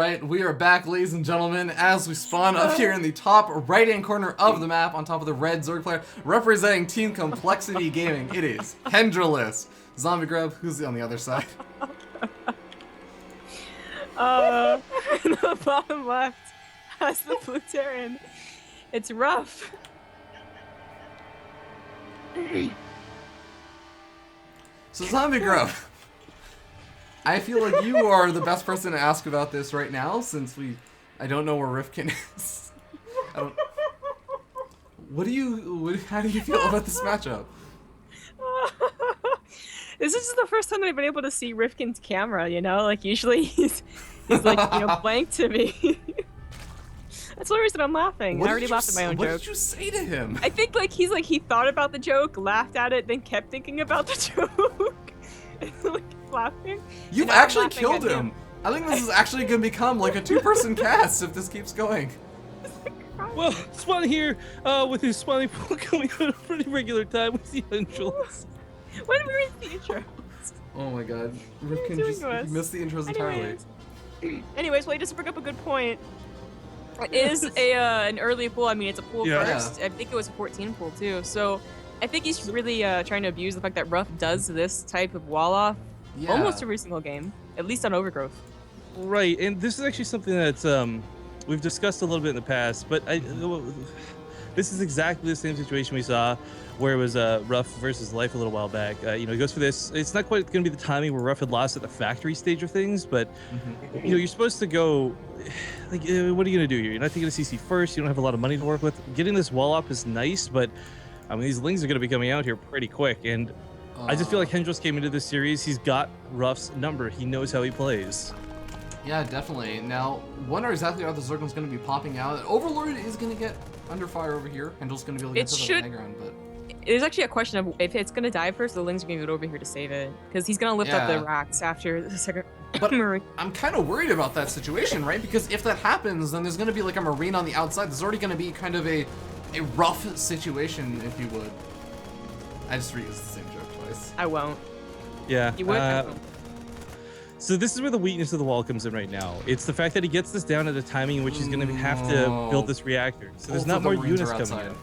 Alright, we are back, ladies and gentlemen, as we spawn up here in the top right-hand corner of the map on top of the red Zerg player, representing Team Complexity Gaming. It is Hendralisk. Zombie Grub, who's on the other side? In the bottom left has the blue Terran. It's Ruff. So Zombie Grub, I feel like you are the best person to ask about this right now, since I don't know where Rifkin is. How do you feel about this matchup? This is the first time that I've been able to see Rifkin's camera, you know? Like, usually he's like, you know, blank to me. That's the only reason I'm laughing. I already laughed at my own joke. What did you say to him? I think, like, he thought about the joke, laughed at it, then kept thinking about the joke. And, like, laughing. You've actually killed him. I think this is actually going to become, like, a two-person cast if this keeps going. Well, Spawn here with his spawning pool coming at a pretty regular time with the intros. When did we read the intro? Oh my god. Rifkin just missed the intros entirely. Anyways, well, just to bring up a good point. It is an early pool. I mean, it's a pool first. I think it was a 14 pool too. So I think he's really trying to abuse the fact that Ruff does this type of wall off almost every single game, at least on Overgrowth. Right, and this is actually something that we've discussed a little bit in the past, but this is exactly the same situation we saw where it was Ruff versus Life a little while back. You know, he goes for this. It's not quite going to be the timing where Ruff had lost at the factory stage of things, but you know, you're supposed to go. Like, what are you going to do here? You're not taking a CC first. You don't have a lot of money to work with. Getting this wall up is nice, but I mean, these lings are going to be coming out here pretty quick, and I just feel like Hendralisk came into this series. He's got Ruff's number. He knows how he plays. Yeah, definitely. Now, wonder exactly how the Zergling's going to be popping out. Overlord is going to get under fire over here. Hendralisk's going to be able to get to the high ground, but there's actually a question of if it's going to die first, the Lings are going to get over here to save it, because he's going to lift up the racks after the second. But I'm kind of worried about that situation, right? Because if that happens, then there's going to be like a Marine on the outside. There's already going to be kind of a rough situation, if you would. I just reused the same joke twice. I won't. Yeah. You would? So this is where the weakness of the wall comes in right now. It's the fact that he gets this down at a timing in which he's going to have to build this reactor. So there's not more units coming in.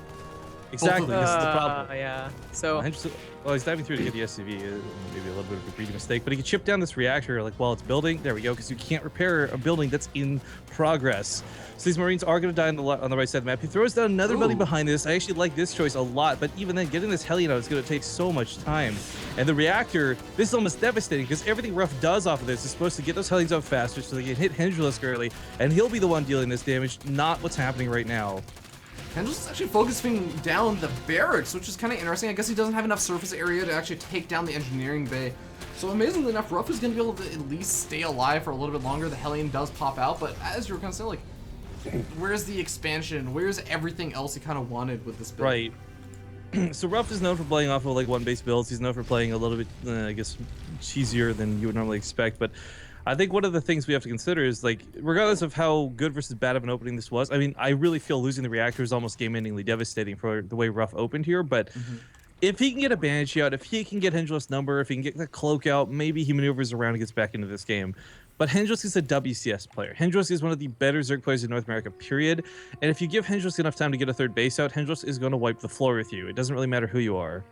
Exactly, this is the problem. Yeah. So. Well, he's diving through to get the SCV. Maybe a little bit of a greedy mistake, but he can chip down this reactor like while it's building. There we go, because you can't repair a building that's in progress. So these Marines are going to die on the right side of the map. He throws down another building behind this. I actually like this choice a lot, but even then, getting this Hellion out is going to take so much time. And the reactor, this is almost devastating because everything Ruff does off of this is supposed to get those Hellions out faster so they can hit Hendralisk early, and he'll be the one dealing this damage, not what's happening right now. Hendralisk is actually focusing down the barracks, which is kind of interesting. I guess he doesn't have enough surface area to actually take down the engineering bay. So amazingly enough, Ruff is going to be able to at least stay alive for a little bit longer. The Hellion does pop out, but as you were kind of saying, like, where's the expansion? Where's everything else he kind of wanted with this build? Right. So Ruff is known for playing off of like one-base builds. He's known for playing a little bit, I guess, cheesier than you would normally expect, but I think one of the things we have to consider is, like, regardless of how good versus bad of an opening this was, I mean, I really feel losing the reactor is almost game-endingly devastating for the way Ruff opened here, but if he can get a Banshee out, if he can get Hendralisk's number, if he can get the cloak out, maybe he maneuvers around and gets back into this game. But Hendralisk is a WCS player. Hendralisk is one of the better Zerg players in North America, period. And if you give Hendralisk enough time to get a third base out, Hendralisk is going to wipe the floor with you. It doesn't really matter who you are.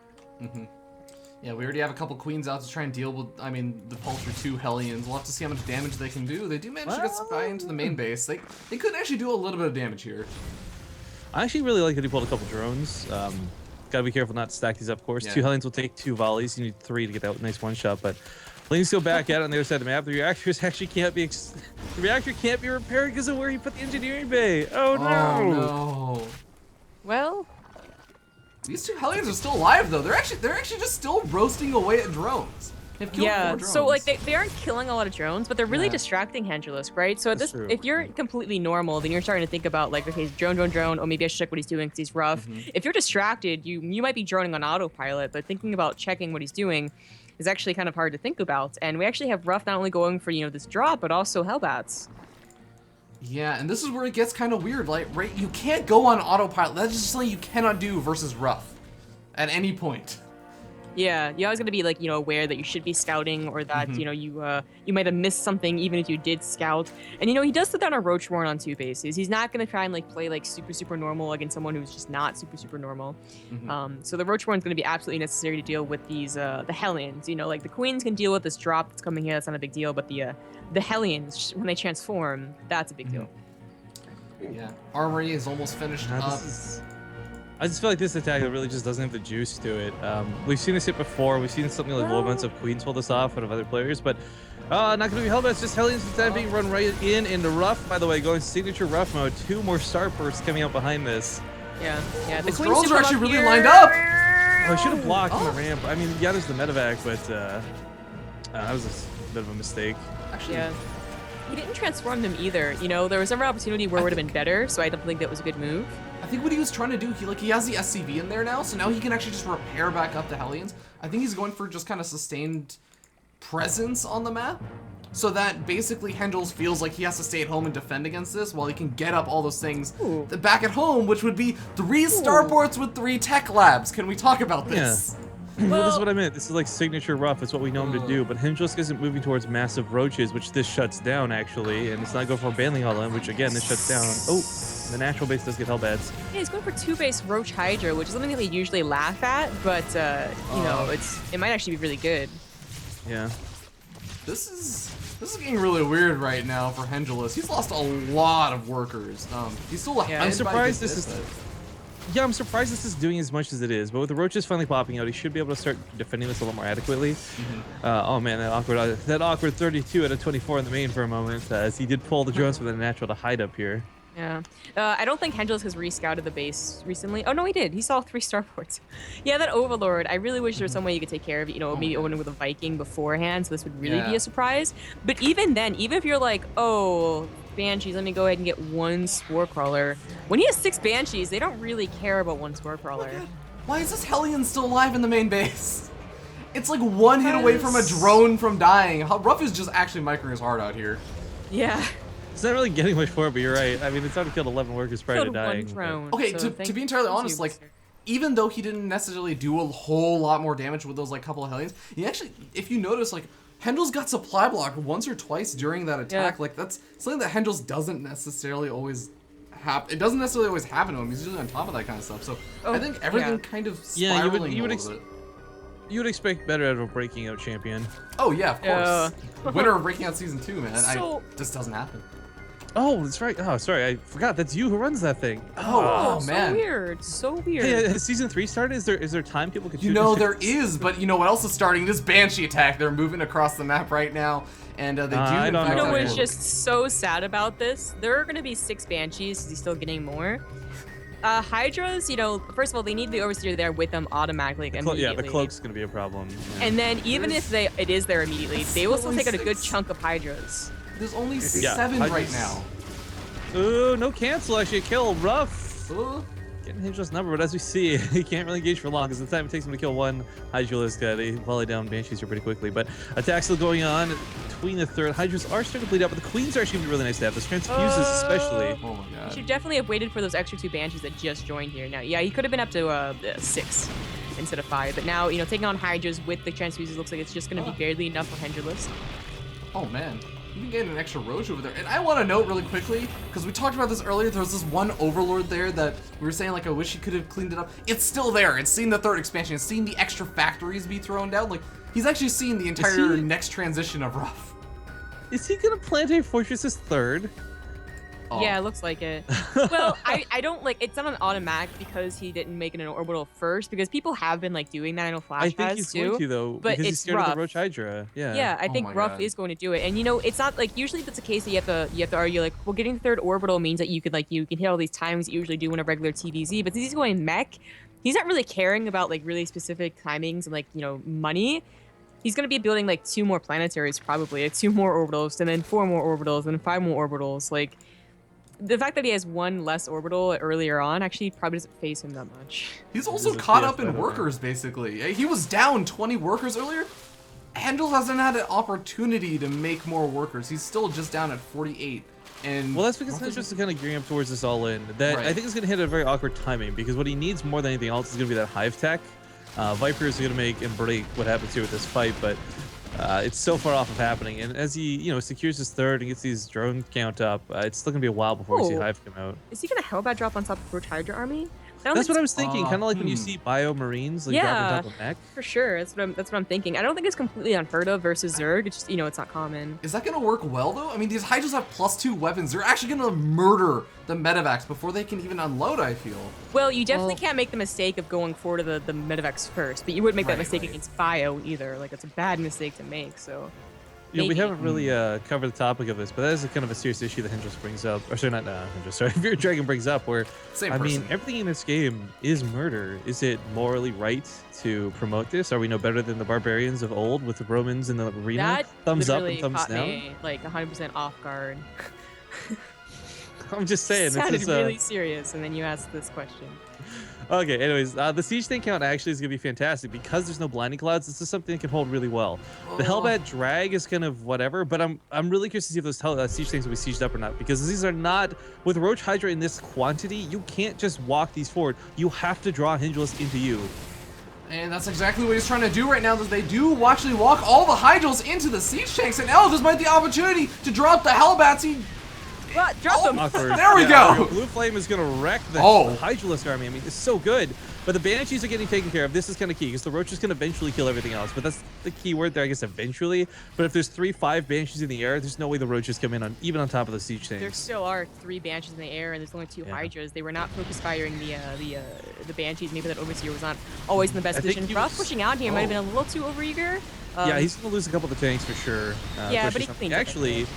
Yeah, we already have a couple Queens out to try and deal with, I mean, the Pulcher 2 Hellions. We'll have to see how much damage they can do. They do manage to get spy into the main base. They could actually do a little bit of damage here. I actually really like that he pulled a couple drones. Gotta be careful not to stack these up, of course. Yeah. 2 Hellions will take 2 volleys. You need 3 to get that nice one-shot, but Lings go back at it on the other side of the map. The reactors actually can't be the reactor can't be repaired because of where he put the engineering bay. Oh no! Oh no! Well, these 2 Hellions are still alive though. They're actually just still roasting away at drones. They've killed 4 drones. So like they aren't killing a lot of drones, but they're really distracting Hendralisk, right? So if you're completely normal, then you're starting to think about like, okay, drone. Oh, maybe I should check what he's doing because he's rough. If you're distracted, you might be droning on autopilot, but thinking about checking what he's doing is actually kind of hard to think about. And we actually have Ruff not only going for, you know, this drop, but also Hellbats. Yeah, and this is where it gets kind of weird. Like, right, you can't go on autopilot. That's just something you cannot do versus Ruff at any point. Yeah, you're always gonna be like, aware that you should be scouting or that, you might have missed something even if you did scout. And he does put down a Roach Warren on 2 bases. He's not gonna try and like play like super normal against someone who's just not super normal. So the Roach Warren's gonna be absolutely necessary to deal with these the Hellions. Like the Queens can deal with this drop that's coming here, that's not a big deal, but the Hellions, when they transform, that's a big deal. Yeah, Armory is almost finished up. I just feel like this attack really just doesn't have the juice to it. We've seen this hit before. We've seen something like low amounts of Queens pull this off out of other players, but not going to be Hellbats. Just Hellions instead being run right in into Ruff, by the way, going signature Ruff mode. 2 more star bursts coming out behind this. Yeah. The Queens drones are actually really lined up. Oh, I should have blocked on the ramp. I mean, yeah, there's the medevac, but that was a bit of a mistake. Actually, yeah. He didn't transform them either. There was never an opportunity where it would have been better, so I don't think that was a good move. I think what he was trying to do, he has the SCV in there now, so now he can actually just repair back up to Hellions. I think he's going for just kind of sustained presence on the map, so that basically Hendralisk feels like he has to stay at home and defend against this while he can get up all those things back at home, which would be 3 starports with 3 tech labs. Can we talk about this? Yeah. Well, this is what I meant. This is like signature Ruff. It's what we know him to do. But Hendralisk isn't moving towards massive roaches, which this shuts down, actually. And it's not going for a Baneling Hollow, which, again, this shuts down. Oh, the natural base does get Hellbats. Yeah, he's going for 2-base Roach Hydra, which is something that we usually laugh at. But, it might actually be really good. Yeah. This is getting really weird right now for Hendralisk. He's lost a lot of workers. He's still ahead. I'm surprised this is... Yeah, I'm surprised this is doing as much as it is, but with the roaches finally popping out, he should be able to start defending this a lot more adequately. Oh man, that awkward 32 out of 24 in the main for a moment, as he did pull the drones with a natural to hide up here. Yeah. I don't think Hendralisk has re-scouted the base recently. Oh, no, he did. He saw 3 starports. Yeah, that Overlord, I really wish there was some way you could take care of it, maybe opening with a Viking beforehand, so this would really be a surprise. But even then, even if you're like, oh, Banshees, let me go ahead and get 1 Spore Crawler. When he has 6 Banshees, they don't really care about 1 Spore Crawler. Why is this Hellion still alive in the main base? It's like 1 hit away from a drone from dying. Ruff is just actually microing his heart out here. Yeah. It's not really getting much for it, but you're right. I mean, it's already killed 11 workers prior to dying. 1 drone, okay, so to be entirely honest, like, even though he didn't necessarily do a whole lot more damage with those like couple of Hellions, he actually, if you notice, like, Hendralisk got supply blocked once or twice during that attack. Like, that's something that Hendralisk doesn't necessarily always happen. It doesn't necessarily always happen to him. He's usually on top of that kind of stuff. So I think everything kind of spiraling you would expect better out of a breaking out champion. Oh yeah, of course. Winner of breaking out season 2, man. This doesn't happen. Oh, that's right. Oh, sorry, I forgot. That's you who runs that thing. Oh man, so weird, so weird. Hey, has season 3 started? Is there time people can? There is, but you know what else is starting? This Banshee attack. They're moving across the map right now, and they do. I don't know. What is just so sad about this? There are going to be 6 Banshees. Because he's still getting more. Hydras, first of all, they need the Overseer there with them automatically. Immediately. Yeah, the cloak's going to be a problem. Yeah. And then even if it is there immediately, they will still take out a good chunk of Hydras. There's only 7 right now. Ooh, no cancel, actually a kill. Ruff. Getting Hendralisk's number, but as we see, he can't really engage for long because the time it takes him to kill 1 Hydralisk, they volley down Banshees here pretty quickly. But attack still going on between the 3rd. Hydras are starting to bleed out, but the Queens are actually going to be really nice to have. This transfuses especially. Oh my god. You should definitely have waited for those extra 2 Banshees that just joined here. Now, yeah, he could have been up to 6 instead of 5, but now, taking on Hydras with the transfuses looks like it's just going to be barely enough for Hendralisk. Oh man. You can get an extra Roach over there. And I want to note really quickly, because we talked about this earlier, there was this one Overlord there that we were saying, like, I wish he could have cleaned it up. It's still there. It's seen the 3rd expansion. It's seen the extra factories be thrown down. Like, he's actually seen the entire next transition of Ruff. Is he going to plant a Fortress's 3rd? Oh. Yeah, it looks like it. Well, I don't it's not an automatic because he didn't make it an orbital first, because people have been doing that. I know Flash has too. I think he's going to though, but because he's scared of the Roach Hydra. Yeah. Yeah, I think Ruff is going to do it, and it's not like usually that's a case that you have to argue like, well, getting the 3rd orbital means that you can hit all these times you usually do in a regular TVZ, but since he's going mech, he's not really caring about really specific timings and money. He's going to be building 2 more planetaries probably, 2 more orbitals, and then 4 more orbitals, and 5 more orbitals. The fact that he has 1 less orbital earlier on actually probably doesn't phase him that much. He's also caught up in workers, basically. He was down 20 workers earlier. Hendralisk hasn't had an opportunity to make more workers. He's still just down at 48. And well, that's because Hendralisk is kind of gearing up towards this all-in. That I think is going to hit a very awkward timing, because what he needs more than anything else is going to be that hive tech. Vipers are going to make and break what happens here with this fight, but it's so far off of happening. And as he, secures his third and gets these drone count up, it's still going to be a while before we see Hive come out. Is he going to Hellbat drop on top of Roach Hydra army? That's what I was thinking. Kind of like when you see Bio Marines drop on top of mech. For sure. That's what I'm thinking. I don't think it's completely unheard of versus Zerg. It's just, it's not common. Is that going to work well, though? I mean, these Hydras have +2 weapons. They're actually going to murder the medevacs before they can even unload, I feel. Well, you definitely can't make the mistake of going for to the medevacs first, but you wouldn't make that mistake against Bio either. Like, it's a bad mistake to make, so... Yeah, we haven't really covered the topic of this, but that is kind of a serious issue that Hendralisk brings up. Or sorry, not Hendralisk, sorry, Fear Dragon brings up, where, I mean, everything in this game is murder. Is it morally right to promote this? Are we no better than the barbarians of old with the Romans in the arena? That thumbs up and thumbs down? Me, like, 100% off guard. I'm just saying. It sounded really serious, and then you asked this question. Okay, anyways, the siege tank count actually is going to be fantastic because there's no blinding clouds. This is something that can hold really well. The Hellbat drag is kind of whatever, but I'm really curious to see if those siege tanks will be sieged up or not, because these are not, with Roach Hydra in this quantity, you can't just walk these forward. You have to draw Hendralisk into you. And that's exactly what he's trying to do right now, is they do actually walk all the Hydrals into the siege tanks, and this might be the opportunity to drop the Hellbats. Drop them. There we go. Blue Flame is going to wreck the Hydralisk army. I mean, it's so good. But the Banshees are getting taken care of. This is kind of key, because the Roaches can eventually kill everything else. But that's the key word there, I guess, eventually. But if there's 3-5 Banshees in the air, there's no way the Roaches come in even on top of the siege tanks. There still are 3 Banshees in the air, and there's only 2 Hydras. They were not focus firing the Banshees. Maybe that Overseer was not always in the best position. Ruff pushing out here might have been a little too overeager. Yeah, he's going to lose a couple of the tanks for sure. Yeah, but he cleaned actually.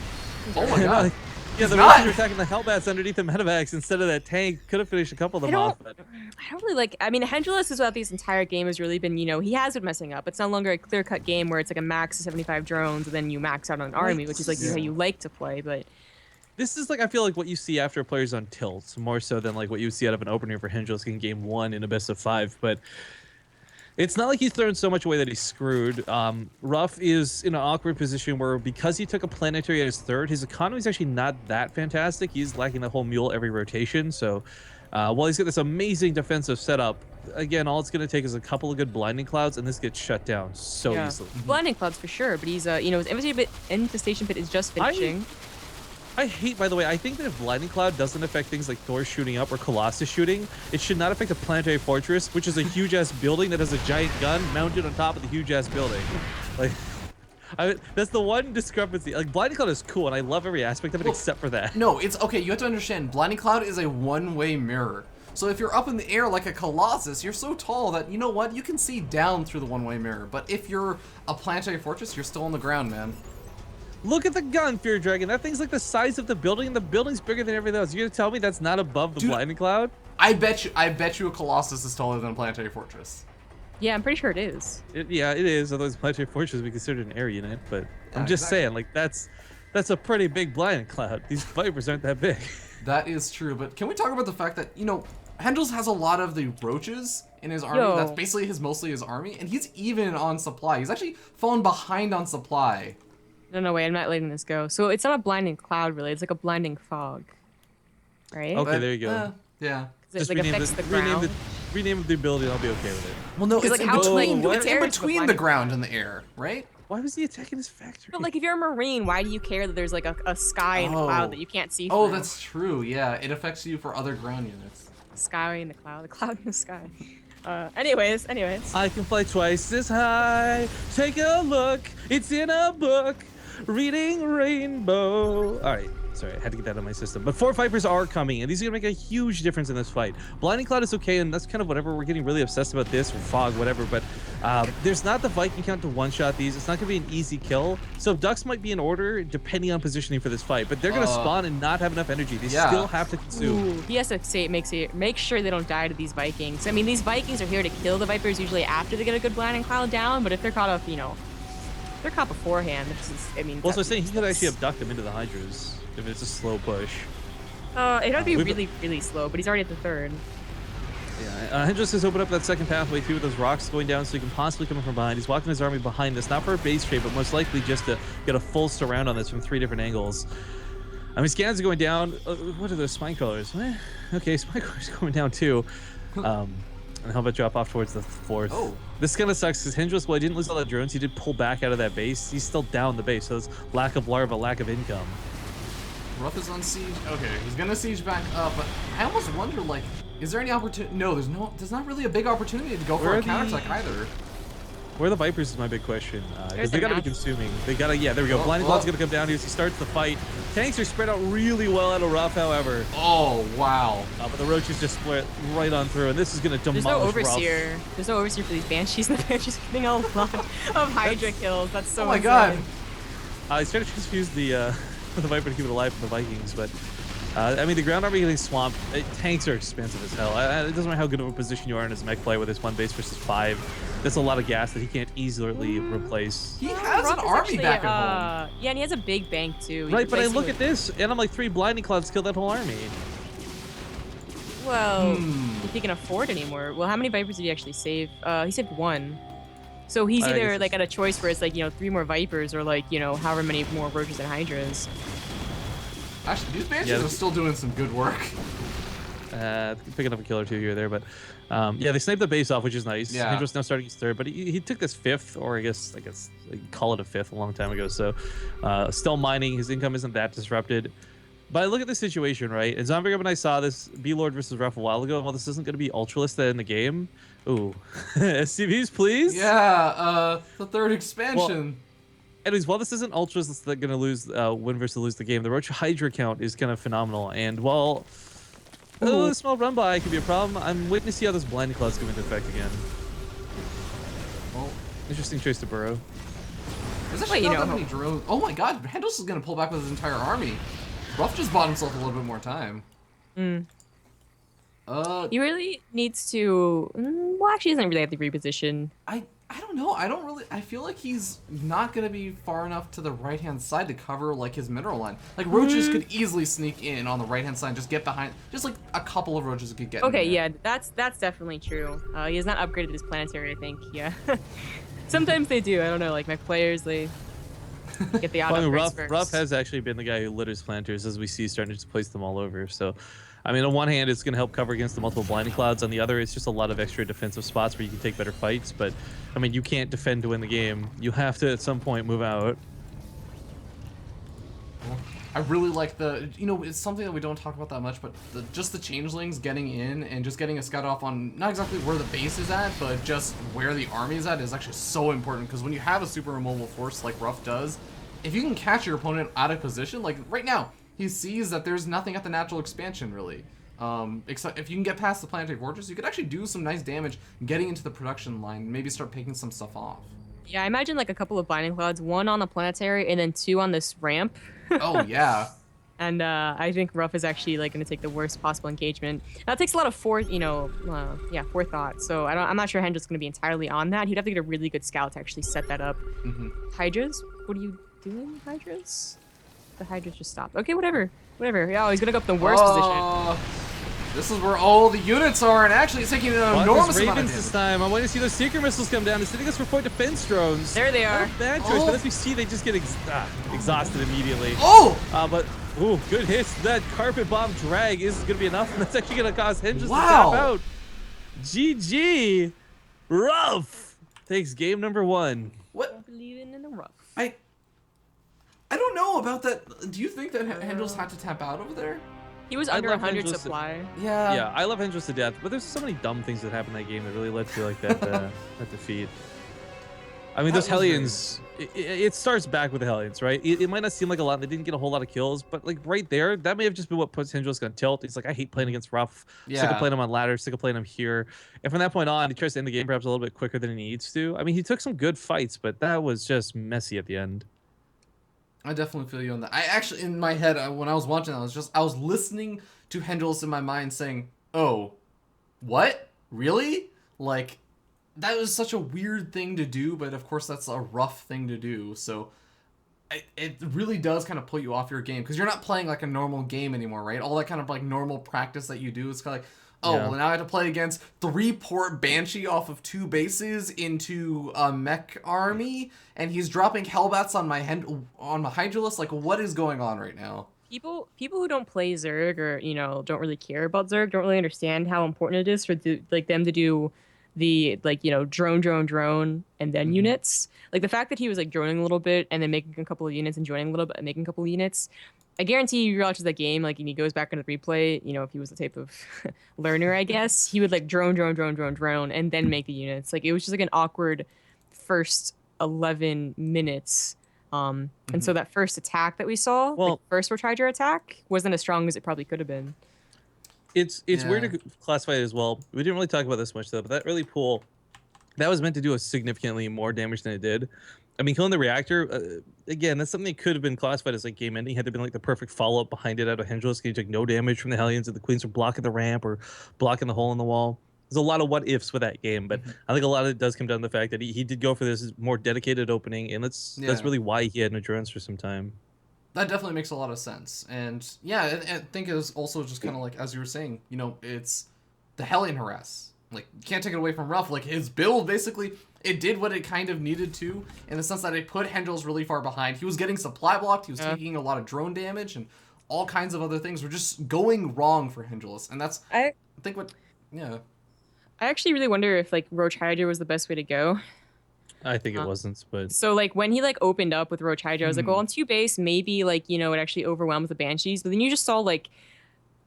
Oh my god. Yeah, the Roaches are attacking the Hellbats underneath the medevacs instead of that tank. Could have finished a couple of them off. But... I don't really like... I mean, Hendralisk is throughout this entire game has really been, he has been messing up. It's no longer a clear-cut game where it's like a max of 75 drones and then you max out on an army, which is like how you like to play, but... This is like, I feel like what you see after a player's on tilt, more so than like what you see out of an opener for Hendralisk in game 1 in a best of 5, but... It's not like he's thrown so much away that he's screwed. Ruff is in an awkward position where, because he took a planetary at his third, his economy is actually not that fantastic. He's lacking the whole mule every rotation. So while he's got this amazing defensive setup, again, all it's going to take is a couple of good blinding clouds, and this gets shut down so easily. Blinding clouds for sure, but he's, his infestation pit is just finishing. I hate, by the way, I think that if Blinding Cloud doesn't affect things like Thor shooting up or Colossus shooting, it should not affect a planetary fortress, which is a huge-ass building that has a giant gun mounted on top of the huge-ass building. Like, that's the one discrepancy. Like, Blinding Cloud is cool, and I love every aspect of it except for that. No, it's okay. You have to understand, Blinding Cloud is a one-way mirror. So if you're up in the air like a Colossus, you're so tall that, you know what, you can see down through the one-way mirror. But if you're a planetary fortress, you're still on the ground, man. Look at the gun, Fear Dragon. That thing's like the size of the building, and the building's bigger than everything else. You're gonna tell me that's not above the Blinding Cloud? I bet you a Colossus is taller than a planetary fortress. Yeah, I'm pretty sure it is. Yeah, it is. Otherwise, planetary fortress would be considered an air unit. But I'm just saying, like, that's a pretty big Blinding Cloud. These Vipers aren't that big. That is true. But can we talk about the fact that, Hendralisk has a lot of the Roaches in his army. That's basically mostly his army, and he's even on supply. He's actually fallen behind on supply. No, wait, I'm not letting this go. So it's not a blinding cloud, really. It's like a blinding fog, right? Okay, there you go. Yeah. It like affects the ground. Rename the ability, and I'll be okay with it. Well, no, it's like it's in between the ground and the air, right? Why was he attacking his factory? But like, if you're a Marine, why do you care that there's like a sky in the cloud that you can't see through? Oh, that's true. Yeah, it affects you for other ground units. The sky in the cloud in the sky. Anyways. I can fly twice as high. Take a look. It's in a book. Reading Rainbow. All right, sorry, I had to get that out of my system. But 4 Vipers are coming, and these are gonna make a huge difference in this fight. Blinding Cloud is okay, and that's kind of whatever. We're getting really obsessed about this, or Fog, whatever. But there's not the Viking count to one-shot these. It's not gonna be an easy kill. So Ducks might be in order depending on positioning for this fight. But they're gonna spawn and not have enough energy. They still have to consume. Ooh, he has to make sure they don't die to these Vikings. I mean, these Vikings are here to kill the Vipers usually after they get a good Blinding Cloud down. But if they're caught off, they're caught beforehand. Well, so I was saying he could actually abduct them into the Hydras if it's a slow push. It'd be really, really slow, but he's already at the third. Yeah, Hendralisk has opened up that second pathway through with those rocks going down, so he can possibly come in from behind. He's walking his army behind this, not for a base trade, but most likely just to get a full surround on this from 3 different angles. I mean, scans are going down. What are those spine colors? Okay, spine colors going down too. and helmet drop off towards the 4th. Oh. This kind of sucks because Hendralisk, while he didn't lose all the drones, he did pull back out of that base. He's still down the base, so it's lack of larva, lack of income. Ruff is on siege. Okay, he's gonna siege back up, but I almost wonder, like, is there any opportunity? No, there's not really a big opportunity to go for a counterattack either. Where are the Vipers is my big question. Because they gotta be consuming. They gotta, yeah, there we go. Oh, Blinding Cloud's gonna come down here as he starts the fight. Tanks are spread out really well out of Ruff, however. Oh, wow. But the Roaches just split right on through, and this is gonna demolish There's no Ruff. overseer. There's no overseer for these Banshees. The Banshees getting a lot of Hydra kills. That's so Oh my insane. god. I started to confuse the Viper to keep it alive from the Vikings, but I mean, the ground army getting swamped. Tanks are expensive as hell. It doesn't matter how good of a position you are in his mech play with this 1 base versus 5. That's a lot of gas that he can't easily replace. He has an army back at home. Yeah, and he has a big bank too. Right, but I look at this, and I'm like, 3 Blinding Clouds killed that whole army. Well, if he can afford anymore. Well, how many Vipers did he actually save? He saved 1. So he's either like at a choice where it's like, 3 more Vipers or like, however many more Roaches and Hydras. Actually, these Banshees are still doing some good work. Picking up a kill or 2 here or there, but yeah, they sniped the base off, which is nice. Yeah. Hendra's now starting his 3rd, but he took this 5th, or I guess call it a 5th a long time ago. So still mining, his income isn't that disrupted. But I look at the situation, right? And Zombie and I saw this B-Lord versus Ruff a while ago. Well, this isn't going to be Ultralista in the game. Ooh. SCVs, please? Yeah, the 3rd expansion. Well, anyways, while this isn't Ultras that's going to win versus lose the game, the Roach Hydra count is kind of phenomenal. And while a small run by could be a problem, I'm waiting to see how this Blinding Clouds come into effect again. Well, interesting choice to burrow. There's actually not that many drones. Oh my god, Hendralisk is going to pull back with his entire army. Ruff just bought himself a little bit more time. He really needs to. Well, actually, he doesn't really have to reposition. I don't know. I feel like he's not going to be far enough to the right-hand side to cover, like, his mineral line. Like, Roaches could easily sneak in on the right-hand side and just get behind. Just, like, a couple of Roaches could get in there. Yeah, that's definitely true. He has not upgraded his planetary, I think. Yeah. Sometimes they do. I don't know. Like, my players, they get the auto upgrades first. Ruff has actually been the guy who litters planters, as we see, starting to just place them all over. So, I mean, on one hand, it's going to help cover against the multiple Blinding Clouds. On the other, it's just a lot of extra defensive spots where you can take better fights. But, I mean, you can't defend to win the game. You have to, at some point, move out. I really like the, it's something that we don't talk about that much, but just the Changelings getting in and just getting a scout off on, not exactly where the base is at, but just where the army is at is actually so important, because when you have a super immobile force like Ruff does, if you can catch your opponent out of position, like right now, he sees that there's nothing at the natural expansion, really. Except if you can get past the planetary fortress, you could actually do some nice damage getting into the production line, maybe start picking some stuff off. Yeah, I imagine like a couple of Blinding Clouds, 1 on the planetary and then 2 on this ramp. Oh, yeah. And I think Ruff is actually like going to take the worst possible engagement. That takes a lot of forethought. So I'm not sure Hendra's going to be entirely on that. He'd have to get a really good scout to actually set that up. Hydras? What are you doing, Hydras? The Hydras just stopped. Okay, whatever. Yeah, he's going to go up the worst position. This is where all the units are, and actually it's taking an enormous amount of damage. This time. I'm waiting to see those Seeker missiles come down. It's hitting us for point defense drones. There they are. Not a bad choice, but as we see, they just get exhausted immediately. Good hits. That carpet bomb drag is going to be enough, and that's actually going to cause Hendralisk to tap out. GG. Ruff takes game number 1. What? Believing in the Ruff. I don't know about that. Do you think that Hendralisk had to tap out over there? He was under 100 supply. Yeah, I love Hendralisk to death, but there's so many dumb things that happened in that game that really led to like that that defeat. I mean, those Hellions, it starts back with the Hellions, right? It might not seem like a lot. They didn't get a whole lot of kills, but like right there, that may have just been what puts Hendralisk on tilt. He's like, I hate playing against Ruff. Sick of playing him on ladder, sick of playing him here. And from that point on, he tries to end the game perhaps a little bit quicker than he needs to. I mean, he took some good fights, but that was just messy at the end. I definitely feel you on that. I actually, in my head, when I was watching, I was listening to Hendralisk in my mind saying, "Oh, what? Really?" Like, that was such a weird thing to do, but of course that's a Ruff thing to do. So it really does kind of put you off your game, because you're not playing like a normal game anymore, right? All that kind of like normal practice that you do is kind of like, well, now I have to play against 3-port Banshee off of 2 bases into a mech army, and he's dropping Hellbats on my Hydralisk. Like, what is going on right now? People who don't play Zerg or don't really care about Zerg don't really understand how important it is for them to do the drone and then units. Like the fact that he was like droning a little bit and then making a couple of units and joining a little bit and making a couple of units. I guarantee you watches that game, like, and he goes back into the replay, if he was the type of learner, I guess, he would like drone, and then make the units. Like, it was just like an awkward first 11 minutes. And so that first attack that we saw, like first Roach-Hydra attack, wasn't as strong as it probably could have been. It's weird to classify it as well. We didn't really talk about this much, though, but that early pull, that was meant to do a significantly more damage than it did. I mean, killing the reactor, again, that's something that could have been classified as like game ending. Had there been like the perfect follow-up behind it out of Hendralisk, he took no damage from the Hellions, and the Queens were blocking the ramp or blocking the hole in the wall. There's a lot of what ifs with that game, but I think a lot of it does come down to the fact that he did go for this more dedicated opening, and that's really why he had no drones for some time. That definitely makes a lot of sense. And yeah, I think it was also just kind of like, as you were saying, it's the Hellion harass. Like, you can't take it away from Ruff. Like, his build, basically, it did what it kind of needed to, in the sense that it put Hendralisk really far behind. He was getting supply blocked, he was taking a lot of drone damage, and all kinds of other things were just going wrong for Hendralisk. And that's, I think what, I actually really wonder if, like, Roach-Hydra was the best way to go. I think it wasn't, but... So, like, when he, like, opened up with Roach-Hydra, I was like, well, on 2 base, maybe, like, it actually overwhelms the Banshees. But then you just saw, like,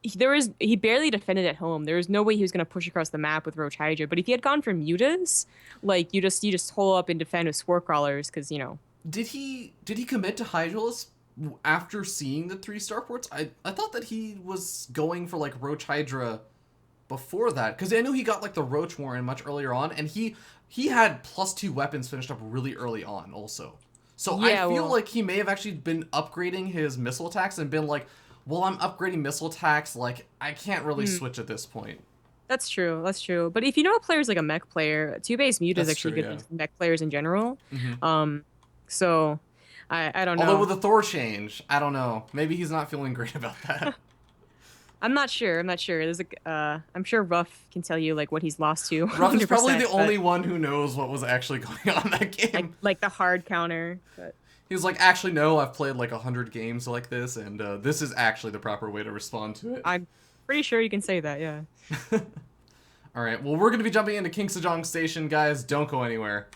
he barely defended at home. There was no way he was going to push across the map with Roach-Hydra. But if he had gone for Mutas, like, you just hole up and defend with Spore Crawlers, because, Did he commit to Hydralisk after seeing the 3 starports? I thought that he was going for, like, Roach-Hydra before that, because I knew he got, like, the Roach Warren much earlier on, and he had +2 weapons finished up really early on also. So yeah, I feel like he may have actually been upgrading his missile attacks and been like, well, I'm upgrading missile attacks, like, I can't really switch at this point. That's true. But if you know a player's like a mech player, 2-base Mute is actually good against mech players in general. So, I don't know. Although with the Thor change, I don't know. Maybe he's not feeling great about that. I'm not sure. There's I'm sure Ruff can tell you like what he's lost to. Ruff is probably the only one who knows what was actually going on in that game. Like the hard counter. But... He was like, actually, no, I've played like 100 games like this, and this is actually the proper way to respond to it. I'm pretty sure you can say that, yeah. All right, well, we're going to be jumping into King Sejong Station, guys. Don't go anywhere.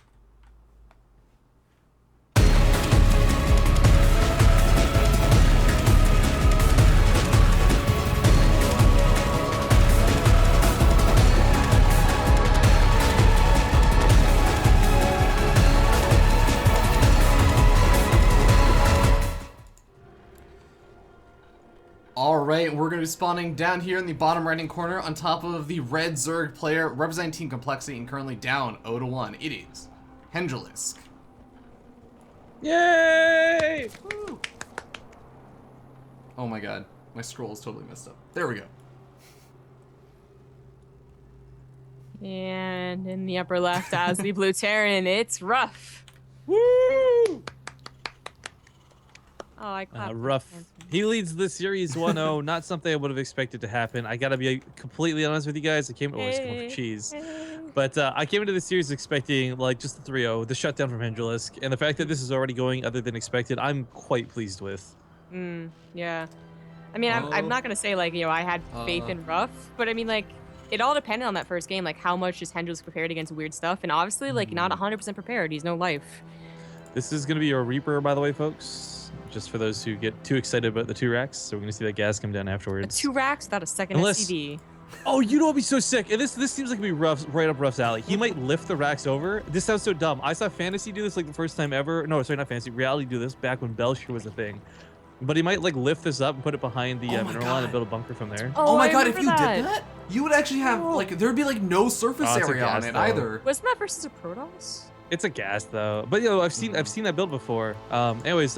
Alright, we're going to be spawning down here in the bottom right-hand corner on top of the red Zerg player representing Team Complexity and currently down 0-1. It is Hendralisk. Yay! Woo. Oh my god, my scroll is totally messed up. There we go. And in the upper left as the blue Terran, it's Ruff. Woo! Oh, I clapped. Ruff. He leads the series 1-0. Not something I would have expected to happen. I gotta be completely honest with you guys. I came for cheese, but I came into the series expecting like just the 3-0, the shutdown from Hendralisk, and the fact that this is already going other than expected, I'm quite pleased with. Yeah. I mean, I'm not gonna say like I had faith in Ruff, but I mean like it all depended on that first game, like how much is Hendralisk prepared against weird stuff, and obviously like not 100% prepared. He's no life. This is gonna be a Reaper, by the way, folks. Just for those who get too excited about the 2 racks, so we're gonna see that gas come down afterwards. 2 racks without a second SCV. Oh, you know what'd be so sick? And this seems like it'd be right up Ruff's alley. He might lift the racks over. This sounds so dumb. I saw Fantasy do this like the first time ever. No, sorry, not Fantasy. Reality do this back when Belshire was a thing. But he might like lift this up and put it behind the mineral line and build a bunker from there. Oh my god, if you did that, you would actually have like there'd be like no surface area on it either. Wasn't that versus a Protoss? It's a gas though. But I've seen that build before. Anyways,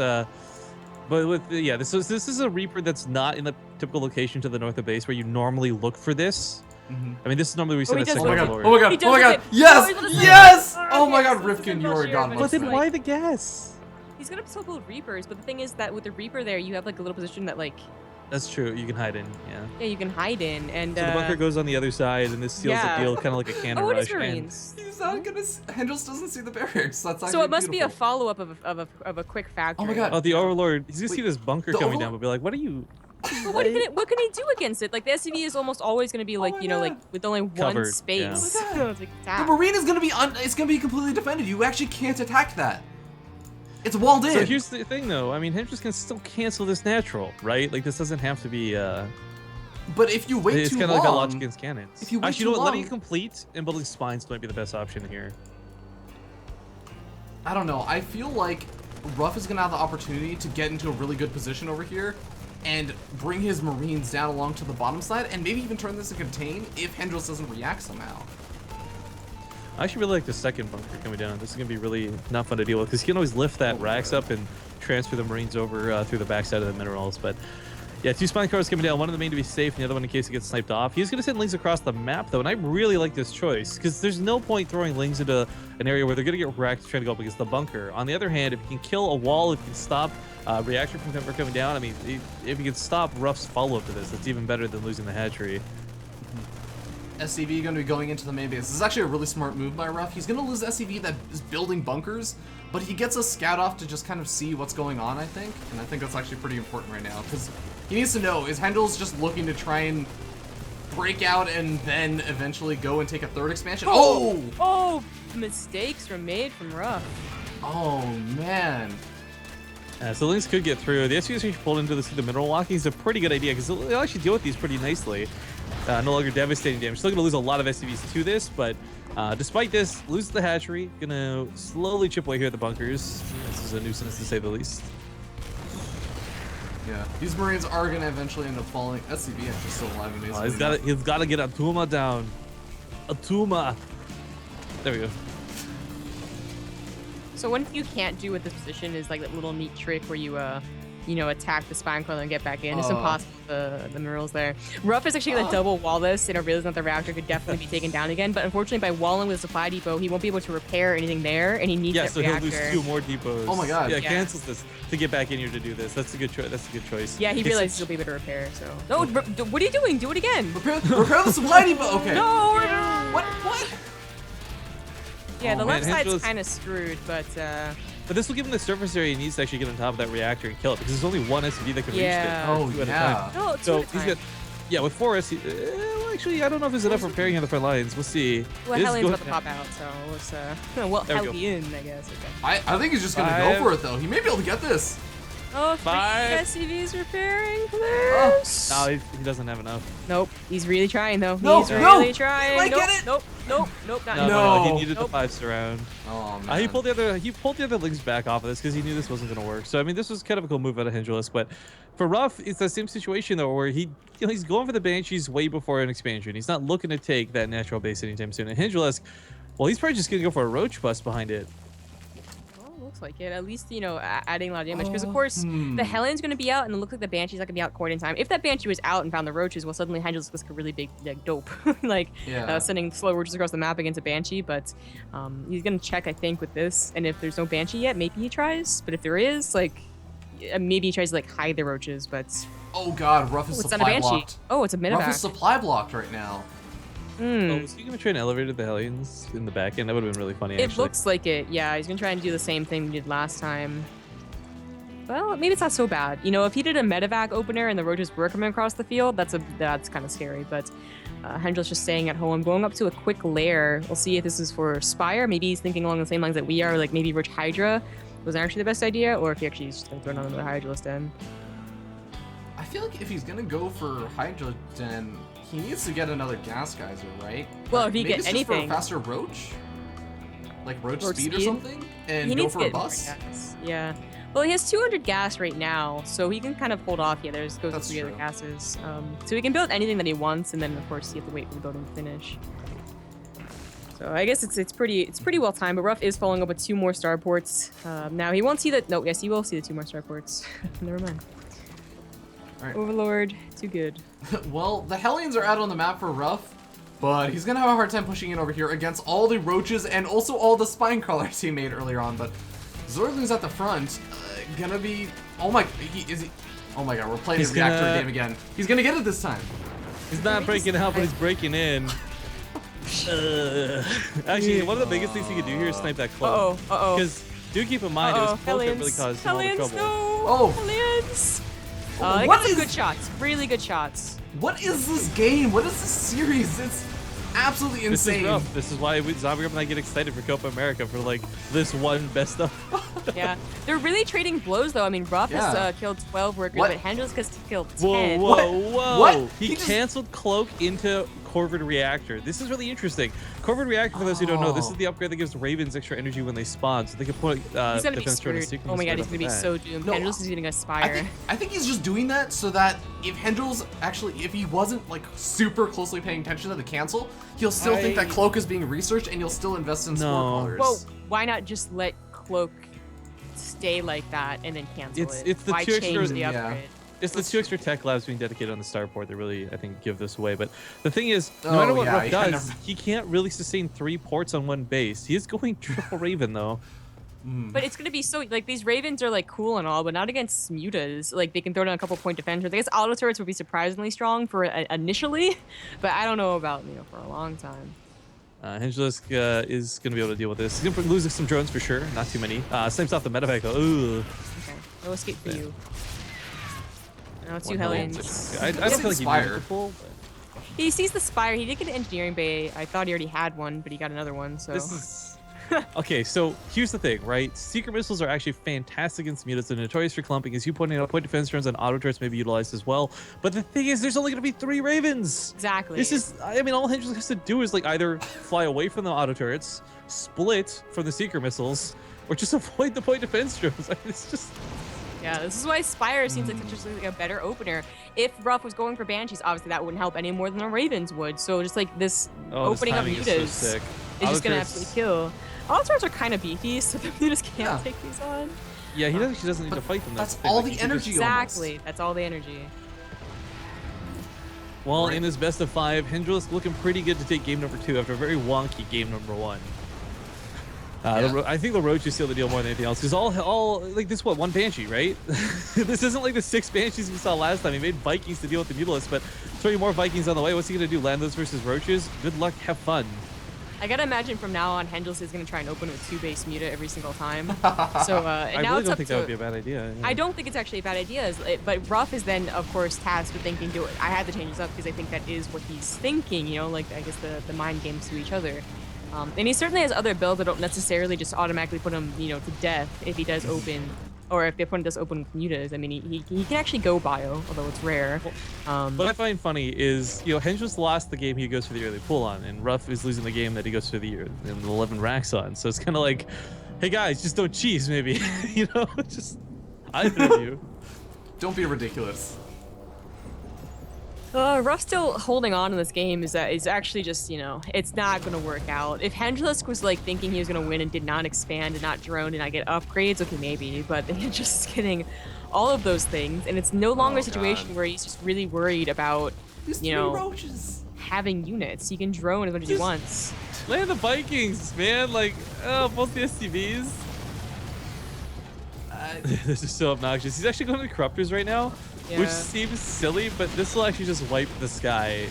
but with this is a Reaper that's not in the typical location to the north of base where you normally look for this. I mean, this is normally we see the second floor. Oh my god! Oh my god! Yes! Yes! Oh my god, Rifkin, you are gone. But then why the gas? He's gonna still build Reapers, but the thing is that with the Reaper there, you have like a little position that like That's true. You can hide in. Yeah. Yeah, you can hide in, and So the bunker goes on the other side, and this seals the deal, kind of like a cannon rush. Marines. He's not gonna. Hendrils doesn't see the barracks. That's actually So it must beautiful. be a follow-up of a quick factory. Oh my god. Oh, the Overlord. He's gonna see this bunker coming Overlord? down, but be like, "What are you?" But what can he do against it? Like the SCV is almost always going to be like, my you know, like God. with only one Covered, space. yeah. Oh my It's like, The attack. Marine is gonna be it's gonna be completely defended. You actually can't attack that. It's walled in. So here's the thing, though. I mean, Hendrix can still cancel this natural, right? Like this doesn't have to be. But if you wait It's too kind long, of like a logic against cannons. if you wait Actually, too you know what? long, Letting it complete and building spines might be the best option here. I don't know. I feel like Ruff is gonna have the opportunity to get into a really good position over here and bring his Marines down along to the bottom side and maybe even turn this to contain if Hendrils doesn't react somehow. I actually really like the second bunker coming down. This is gonna be really not fun to deal with because he can always lift that racks up and transfer the Marines over through the backside of the minerals. But yeah, 2 spine cars coming down. One of the main to be safe, and the other one in case it gets sniped off. He's gonna send Lings across the map though, and I really like this choice because there's no point throwing Lings into an area where they're gonna get wrecked trying to go up against the bunker. On the other hand, if he can kill a wall, if he can stop reactor from coming down, I mean, if he can stop Ruff's follow-up to this, that's even better than losing the hatchery. SCV going to be going into the main base. This is actually a really smart move by Ruff. He's going to lose the SCV that is building bunkers, but he gets a scout off to just kind of see what's going on, I think. And I think that's actually pretty important right now, because he needs to know, is Hendrils just looking to try and break out and then eventually go and take a third expansion? Oh! Oh! Mistakes were made from Ruff. Oh, man. So Lynx could get through. The SUs actually pulled into the mineral walking is a pretty good idea because they'll actually deal with these pretty nicely. No longer devastating damage. Still going to lose a lot of SCVs to this, but despite this, loses the hatchery. Gonna slowly chip away here at the bunkers. This is a nuisance to say the least. Yeah, these Marines are going to eventually end up falling. SCV actually still alive amazingly. He's got to get Atuma down. Atuma. There we go. So one thing you can't do with this position is like that little neat trick where you you know, attack the spine crawler and get back in. It's impossible with the minerals there. Ruff is actually gonna double wall this and realize that the reactor could definitely be taken down again, but unfortunately by walling with the supply depot, he won't be able to repair anything there, and he needs that reactor. He'll lose 2 more depots. Oh my god. Yeah, cancels this to get back in here to do this. That's a good choice. That's a good choice. Yeah, he realizes he'll be able to repair, so... No, what are you doing? Do it again! Repair the supply depot! Okay. No! What? Yeah, the left Hendrils- side's kind of screwed, but this will give him the surface area he needs to actually get on top of that reactor and kill it because there's only 1 SCV that can Yeah. Oh, reach it. 2 at a yeah. time. No, So 2 at a he's time. got, yeah, with 4 SCV. Well, actually, I don't know if there's enough repairing on the front lines. We'll see. Well, It is Hellions going- about to pop out, so let's well, There we go. Hellion, I guess. Okay. I think he's just gonna go for it though. He may be able to get this. Oh, 3 5. SCVs repairing this. No, he doesn't have enough. Nope, he's really trying though. No, He's no, really trying. he might Nope, get it. nope, not No. He needed Nope. the 5 surround. Oh man. He pulled the other links back off of this because he knew this wasn't going to work. So I mean, this was kind of a cool move out of Hendralisk. But for Ruff, it's the same situation though, where he's going for the Banshees way before an expansion. He's not looking to take that natural base anytime soon. And Hendralisk, well, he's probably just going to go for a roach bust behind it. Well, looks like it. At least, you know, adding a lot of damage. Because, of course, the Hellions going to be out, and it looks like the Banshee's not going to be out quite in time. If that Banshee was out and found the roaches, well, suddenly Hendrils looks like a really big dope. like, sending slow roaches across the map against a Banshee. But he's going to check, I think, with this. And if there's no Banshee yet, maybe he tries. But if there is, like, maybe he tries to, like, hide the roaches. But... Oh god, Ruff is it's not a supply Banshee. blocked. Oh, it's a Ruff Minivac. is supply blocked right now. Oh, was he going to try and elevate the Hellions in the back end? That would have been really funny, It actually. looks like it, yeah. He's gonna try and do the same thing we did last time. Well, maybe it's not so bad. You know, if he did a medevac opener and the roaches were coming across the field, that's kind of scary. But Hendrils just staying at home, going up to a quick lair. We'll see if this is for Spire. Maybe he's thinking along the same lines that we are, like maybe Roach Hydra was actually the best idea, or if he actually is just gonna throw another Hydralist in. I feel like if he's gonna go for Hydra, then he needs to get another gas geyser, right? Well, if he maybe get it's just for a anything. faster roach, like roach speed or speed? something, and He go needs for to a get more bus. gas. Yeah. Well, he has 200 gas right now, so he can kind of hold off. Yeah, there's goes That's with 3 other true. gases. So he can build anything that he wants, and then of course you have to wait for the building to finish. So I guess it's pretty well timed. But Ruff is following up with 2 more starports. Now he won't see that. No, yes, he will see the 2 more starports. Never mind. All right. Overlord, too good. Well, the Hellions are out on the map for Ruff, but he's gonna have a hard time pushing in over here against all the roaches and also all the spine crawlers he made earlier on. But Zorgling's at the front, gonna be. Oh my, Oh my god, we're playing the reactor game again. He's gonna get it this time. He's not breaking out, but he's breaking in. Actually, one of the biggest things he could do here is snipe that cloak. Because do keep in mind, it was cloak that really caused him all the trouble. No. Hellions! They got some good shots. Really good shots. What is this game? What is this series? It's absolutely insane. This is rough. This is why Zombie and I get excited for Copa America for like this one best of. Yeah, they're really trading blows though. I mean, Ruff has killed 12 workers, but Hendralisk has killed 10. Whoa! What? He canceled Cloak into Corvid Reactor. This is really interesting. Corvid Reactor, for those who don't know, this is the upgrade that gives Ravens extra energy when they spawn, so they can put he's gonna be screwed. Oh my god, he's gonna be so doomed. No, Hendralisk is getting a Spire. I think he's just doing that so that if Hendralisk actually, if he wasn't like super closely paying attention to the cancel, he'll still think that Cloak is being researched and he'll still invest in Spore Callers. Well, why not just let Cloak stay like that and then cancel it? It's the why change the upgrade? It's the 2 extra tech labs being dedicated on the starport that really, I think, give this away. But the thing is, no matter what Ruff does, he can't really sustain 3 ports on one base. He is going triple Raven, though. But it's going to be so, like, these Ravens are, like, cool and all, but not against mutas. Like, they can throw down a couple point defenders. I guess auto turrets would be surprisingly strong for initially, but I don't know about, for a long time. Hendralisk is going to be able to deal with this. He's going to lose some drones for sure. Not too many. Snipes off the medevac, though. Ugh. Okay, no escape for you. No, 2 Hellions. I don't feel like he needs to pull, but... He sees the Spire. He did get an engineering bay. I thought he already had one, but he got another one, so... This is... Okay, so here's the thing, right? Secret missiles are actually fantastic against mutas. They're notorious for clumping. As you pointed out, point defense drones and auto turrets may be utilized as well. But the thing is, there's only going to be 3 Ravens. Exactly. This is... I mean, all Hendralisk has to do is like either fly away from the auto turrets, split from the secret missiles, or just avoid the point defense drones. I mean, it's just... Yeah, this is why Spire seems like such a better opener. If Ruff was going for Banshees, obviously that wouldn't help any more than the Ravens would. So just like this opening of mutas is just gonna absolutely kill. All turrets are kind of beefy, so the mutas can't take these on. Yeah, he doesn't need to fight them. That's all the energy. Exactly, that's all the energy. Well, in his best of 5, Hendralisk looking pretty good to take game number 2 after a very wonky game number 1. I think the Roach is still the deal more than anything else, because all like this, what, 1 Banshee, right? This isn't like the 6 Banshees we saw last time. He made Vikings to deal with the Mutalisks, but 3 more Vikings on the way. What's he gonna do? Land those versus Roaches? Good luck, have fun. I gotta imagine from now on, Hendralisk is gonna try and open with 2 base muta every single time. So and now I really it's don't up think to, that would be a bad idea. Yeah. I don't think it's actually a bad idea, but Ruff is then, of course, tasked with thinking, I had to change this up because I think that is what he's thinking, like I guess the mind games to each other. And he certainly has other builds that don't necessarily just automatically put him, to death if he does open, or if the opponent does open with mutas. I mean, he can actually go bio, although it's rare. What I find funny is, Hendralisk lost the game he goes for the early pull on, and Ruff is losing the game that he goes for the 11 racks on. So it's kind of like, hey guys, just don't cheese, maybe. Just either of you. Don't be ridiculous. Ruff still holding on in this game is actually just, it's not going to work out. If Hendralisk was like thinking he was going to win and did not expand, did not drone, did not get upgrades, okay, maybe, but they're just getting all of those things, and it's no longer a situation where he's just really worried about, roaches. having units. He can drone as much as he wants. Land the Vikings, man, like, both the SCVs. This is so obnoxious. He's actually going to Corruptors right now. Yeah. Which seems silly, but this will actually just wipe the sky.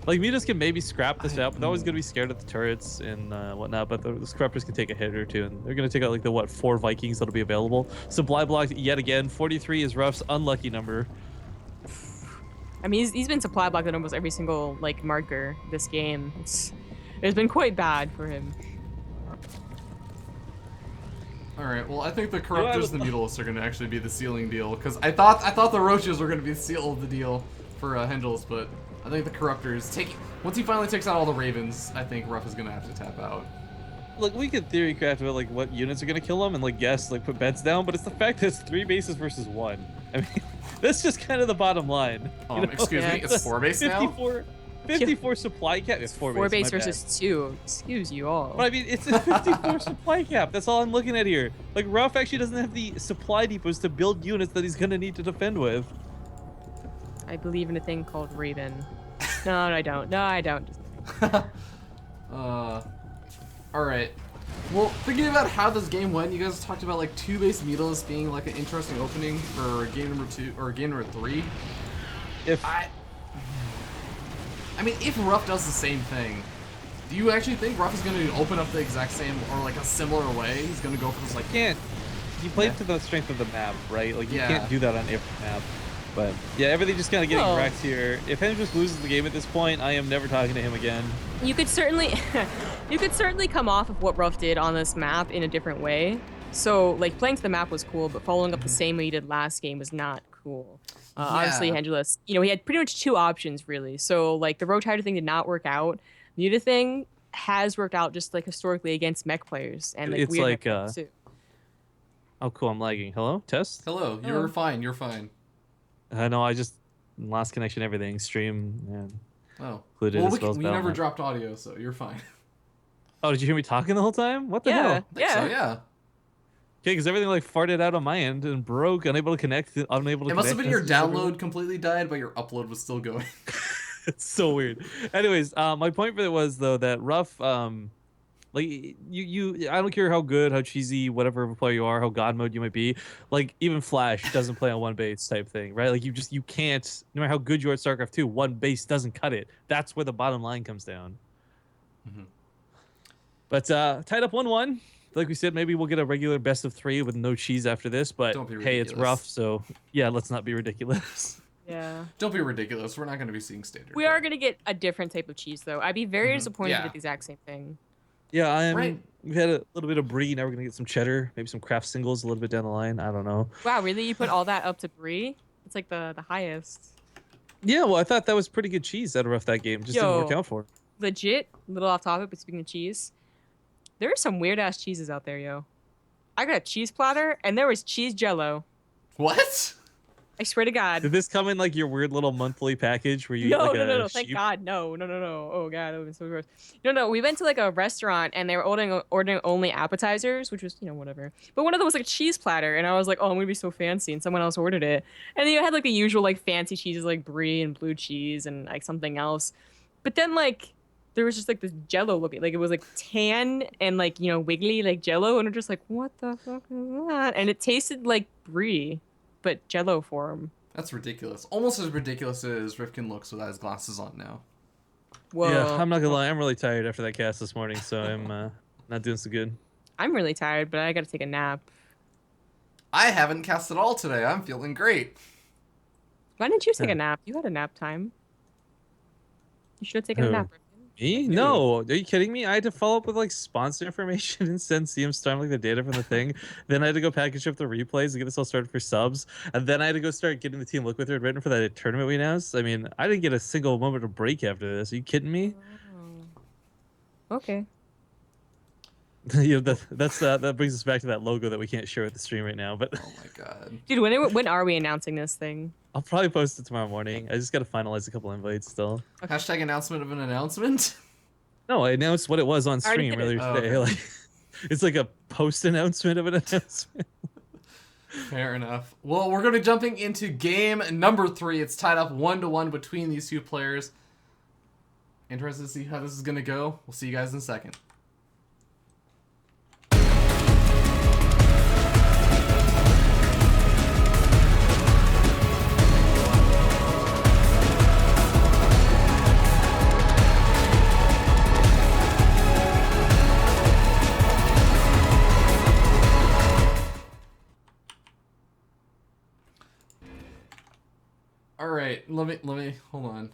Like, mutas can maybe scrap this out, but they're always going to be scared of the turrets and whatnot, but the Corruptors can take a hit or two, and they're going to take out, like, the, 4 Vikings that'll be available. Supply block, yet again. 43 is Ruff's unlucky number. I mean, he's been supply blocked at almost every single, marker this game. It's been quite bad for him. Alright, well, I think the Corruptors and the Mutalisks are going to actually be the sealing deal, because I thought the Roaches were going to be the seal of the deal for Hendralisk, but I think the Corruptors, once he finally takes out all the Ravens, I think Ruff is going to have to tap out. Look, we could theory craft about, what units are going to kill him and, guess, put bets down, but it's the fact that it's 3 bases versus 1. I mean, that's just kind of the bottom line. Excuse me, it's 4 base now? 54 supply cap. It's 4 base versus 2. Excuse you all. But I mean, it's a 54 supply cap. That's all I'm looking at here. Like, Ruff actually doesn't have the supply depots to build units that he's gonna need to defend with. I believe in a thing called Raven. No, I don't. No, I don't. Alright. Well, thinking about how this game went, you guys talked about like 2 base Meatless being like an interesting opening for game number 2 or game number 3. I mean, if Ruff does the same thing, do you actually think Ruff is going to open up the exact same or like a similar way? He's going to go for this like... You play to the strength of the map, right? Like you can't do that on every map. But yeah, everything just kind of getting wrecked here. If Hendralisk loses the game at this point, I am never talking to him again. You could certainly come off of what Ruff did on this map in a different way. So like playing to the map was cool, but following up the same way he did last game was not cool. Obviously, Hendralisk, you know, he had pretty much 2 options really. So like the rotator thing did not work out. The other thing has worked out just like historically against mech players and like it's weird like too. Oh cool, I'm lagging. Hello, test. Hello, you're fine. You're fine. No, I just lost connection. Everything stream and included well, we never dropped audio, so you're fine. Oh, did you hear me talking the whole time? What the hell? Yeah. Okay, because everything like farted out on my end and broke, unable to connect. It must have been your download completely died, but your upload was still going. It's so weird. Anyways, my point for it was though that Ruff, like you, I don't care how good, how cheesy, whatever player you are, how god mode you might be. Like even Flash doesn't play on 1 base type thing, right? Like you can't. No matter how good you are at StarCraft 2, 1 base doesn't cut it. That's where the bottom line comes down. But tied up 1-1. Like we said, maybe we'll get a regular best of 3 with no cheese after this. But hey, it's Ruff, so yeah, let's not be ridiculous. Yeah. Don't be ridiculous. We're not going to be seeing standard. We are going to get a different type of cheese, though. I'd be very disappointed with the exact same thing. Yeah, we had a little bit of brie. Now we're going to get some cheddar, maybe some craft singles a little bit down the line. I don't know. Wow, really? You put all that up to brie? It's like the highest. Yeah, well, I thought that was pretty good cheese out of Ruff that game. Just didn't work out for it. Legit, a little off topic, but speaking of cheese, there are some weird-ass cheeses out there, yo. I got a cheese platter, and there was cheese jello. What? I swear to God. Did this come in like your weird little monthly package where you eat like No. Thank God. No. Oh God, that would be so gross. No. We went to like a restaurant and they were ordering only appetizers, which was, you know, whatever. But one of them was like a cheese platter, and I was like, oh, I'm gonna be so fancy, and someone else ordered it. And then you had like the usual like fancy cheeses like brie and blue cheese and like something else. But then like there was just like this jello looking, like it was like tan and like, you know, wiggly like jello, and we're just like, what the fuck is that? And it tasted like brie, but jello form. That's ridiculous. Almost as ridiculous as Rifkin looks without his glasses on now. Whoa. Yeah, I'm not gonna lie, I'm really tired after that cast this morning, so I'm not doing so good. I'm really tired, but I gotta take a nap. I haven't cast at all today. I'm feeling great. Why didn't you take a nap? You had a nap time. You should have taken a nap. Me? No. Are you kidding me? I had to follow up with like sponsor information and send CM Storm like the data from the thing. Then I had to go package up the replays and get this all started for subs. And then I had to go start getting the team look with her written for that tournament we announced. I mean, I didn't get a single moment of break after this. Are you kidding me? Oh. Okay. You know, that brings us back to that logo that we can't share with the stream right now. But oh my God, dude, when are we announcing this thing? I'll probably post it tomorrow morning. I just got to finalize a couple invites still. Okay. Hashtag announcement of an announcement? No, I announced what it was on stream earlier today. Okay. Like, it's like a post announcement of an announcement. Fair enough. Well, we're going to be jumping into game number 3. It's tied up 1-1 between these two players. Interested to see how this is going to go. We'll see you guys in a second. All right, let me hold on,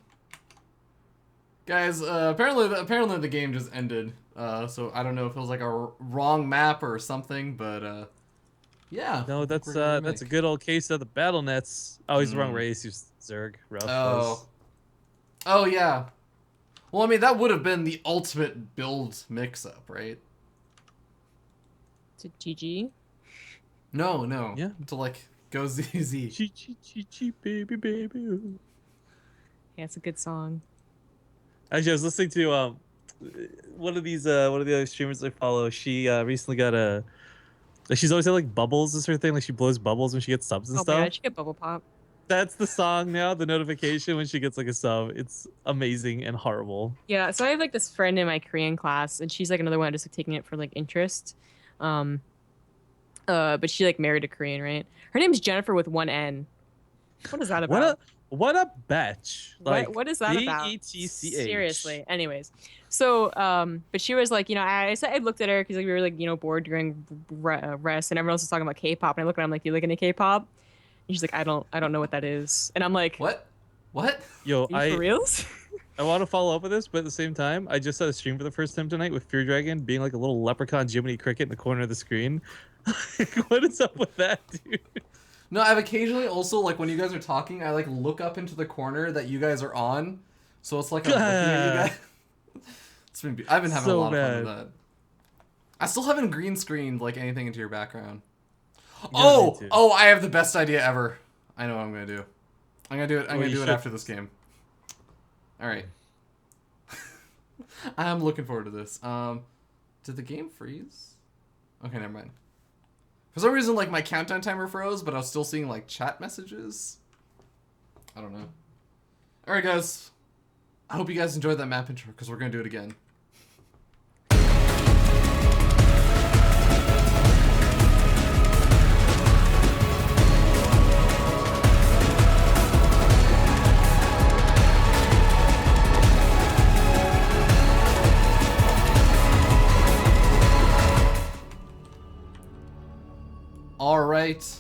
guys. Apparently the game just ended. So I don't know if it was like a wrong map or something, but yeah. No, that's a good old case of the battle nets. Oh, he's the wrong race. He's Zerg. Ruff. Oh yeah. Well, I mean that would have been the ultimate build mix-up, right? To GG. No. Yeah. To like. Go ZZ. Chi baby baby. Yeah, it's a good song. Actually, I was listening to one of the other streamers I follow. She recently got she's always had like bubbles as her thing. Like she blows bubbles when she gets subs and stuff. Yeah, she get bubble pop. That's the song now, the notification when she gets like a sub. It's amazing and horrible. Yeah, so I have like this friend in my Korean class, and she's like another one just like, taking it for like interest. But she like married a Korean, right? Her name's Jennifer with one N. What is that about? What a bitch. Like what is that about? BETCH. Seriously. Anyways, so but she was like, you know, I looked at her because like, we were like, you know, bored during rest, and everyone else was talking about K-pop, and I look at her, I'm like, do you like any K-pop? And she's like, I don't know what that is, and I'm like, What? Yo, are you for reals? I want to follow up with this, but at the same time, I just had a stream for the first time tonight with Fear Dragon being like a little leprechaun Jiminy Cricket in the corner of the screen. What is up with that, dude? No, I've occasionally also, like, when you guys are talking, I, like, look up into the corner that you guys are on. So it's like I'm looking at you guys. I've been having a lot of fun with that. I still haven't green screened, like, anything into your background. Oh, I have the best idea ever. I know what I'm going to do. I'm going to do it. I'm going to do it after this game. All right. I'm looking forward to this. Did the game freeze? Okay, never mind. For some reason, like, my countdown timer froze, but I was still seeing, like, chat messages. I don't know. Alright, guys. I hope you guys enjoyed that map intro, because we're going to do it again. Alright,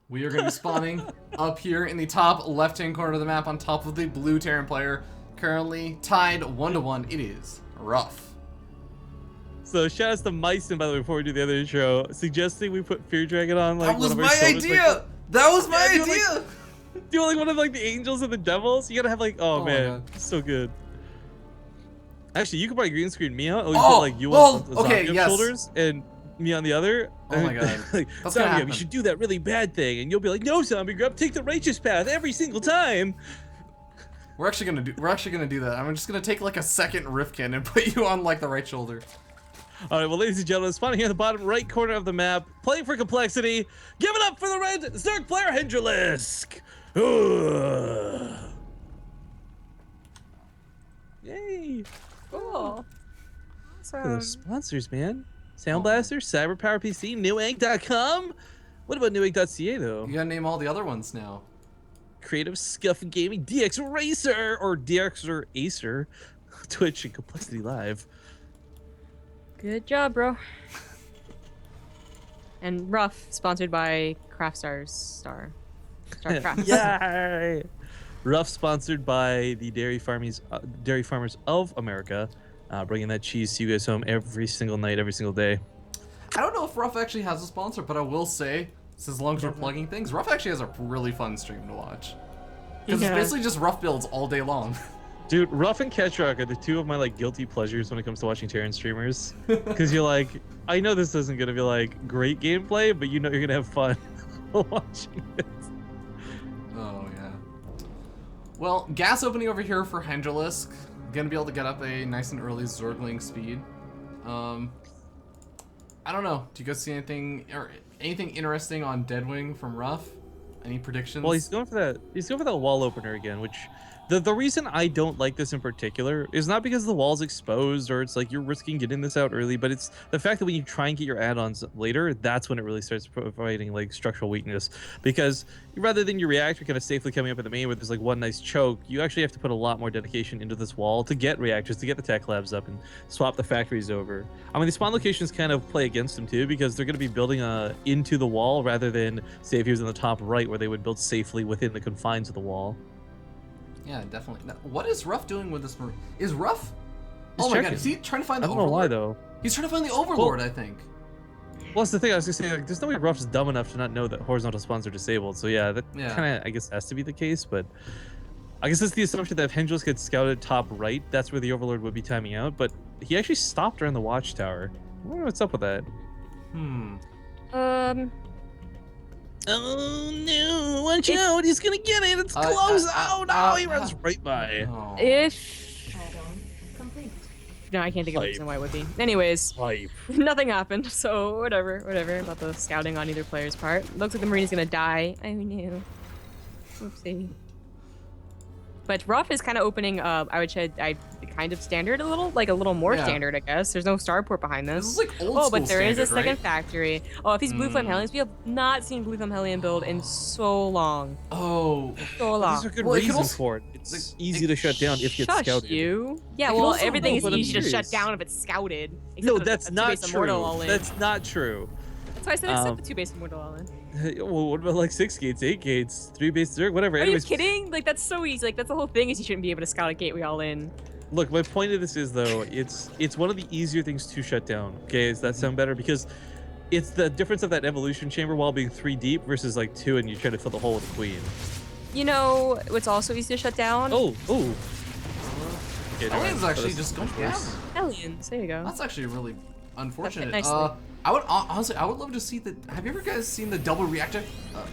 we are going to be spawning up here in the top left-hand corner of the map on top of the blue Terran player. Currently tied 1-1. It is Ruff. So shout outs to Myson, by the way, before we do the other intro, suggesting we put Fear Dragon on like that was one of my our shoulders, idea! like, that was my idea! Do like one of like the angels and the devils? You gotta have like, oh man, so good. Actually, you could probably green screen me out. Put like you on Zambia's shoulders and me on the other. Oh my god. Like, Zambia, we should do that really bad thing, and you'll be like, no, Zombie Grub, take the righteous path every single time. We're actually gonna do that. I'm just gonna take like a second Rifkin and put you on like the right shoulder. All right, well, ladies and gentlemen, spawning here in the bottom right corner of the map, playing for complexity. Give it up for the red Zerg player Hendralisk. Yay! Cool. Look at those sponsors, man. Sound Blaster, Cyberpower PC, NewEnk.com. What about NewEnk.ca though? You gotta name all the other ones now. Creative Scuff Gaming, DX Racer, or DX or Acer, Twitch and Complexity Live. Good job, bro. And Ruff, sponsored by StarCraft. Yay! Ruff, sponsored by the Dairy Farmers of America, bringing that cheese to you guys home every single night, every single day. I don't know if Ruff actually has a sponsor, but I will say, as long as we're plugging things, Ruff actually has a really fun stream to watch. Because it's basically just Ruff builds all day long. Dude, Ruff and Ketchrock are the two of my like guilty pleasures when it comes to watching Terran streamers. Because you're like, I know this isn't gonna be like great gameplay, but you know you're gonna have fun watching it. Oh yeah. Well, gas opening over here for Hendralisk. Gonna be able to get up a nice and early Zergling speed. I don't know. Do you guys see anything interesting on Deadwing from Ruff? Any predictions? Well, he's going for that. He's going for that wall opener again, which the reason I don't like this in particular is not because the wall's exposed or it's like you're risking getting this out early, but it's the fact that when you try and get your add-ons later, that's when it really starts providing like structural weakness. Because rather than your reactor kind of safely coming up in the main where there's like one nice choke, you actually have to put a lot more dedication into this wall to get reactors, to get the tech labs up and swap the factories over. I mean, the spawn locations kind of play against them too, because they're going to be building into the wall rather than say if he was in the top right where they would build safely within the confines of the wall. Yeah, definitely. Now, what is Ruff doing with this? Is Ruff? He's oh my checking. god, is he trying to find the Overlord? I don't know why though. He's trying to find the Overlord, I think. Well, that's the thing. I was gonna say, like, there's no way Ruff's dumb enough to not know that horizontal spawns are disabled. So yeah, that kind of, I guess, has to be the case. But I guess it's the assumption that if Hendralisk gets scouted top right, that's where the Overlord would be timing out. But he actually stopped around the watchtower. I wonder what's up with that. Oh no! Watch out! He's gonna get it! It's close! Oh no! He runs right by. Oh. If no, I can't think of a reason why it would be. Anyways, nothing happened, so whatever about the scouting on either player's part. Looks like the Marine's gonna die. I knew. Oopsie. But Ruff is kind of opening up, I would say, kind of standard a little more standard, I guess. There's no starport behind this. This is like old school but there is a second right? factory. Oh, if these Blue Flame Hellions, we have not seen Blue Flame Hellion build in so long. Oh. So long. There's a good reason for it. It's easy to shut down if it's scouted. You? Yeah, well, everything is easy to shut down if it's scouted. No, that's not true. That's not true. That's why I said except the 2-base Immortal All-In. Well, what about like 6 gates, 8 gates, 3 base Zerg, whatever? Are you kidding? Like, that's so easy. Like, that's the whole thing is you shouldn't be able to scout a gateway all-in. Look, my point of this is, though, it's one of the easier things to shut down, okay? Does that sound better? Because it's the difference of that evolution chamber wall being 3 deep versus like 2 and you try to fill the hole with a queen. You know what's also easy to shut down? Oh. Hellions actually just going down. Hellions, there you go. That's actually really unfortunate. Nicely. I would honestly, I would love to see the. Have you ever guys seen the double reactor?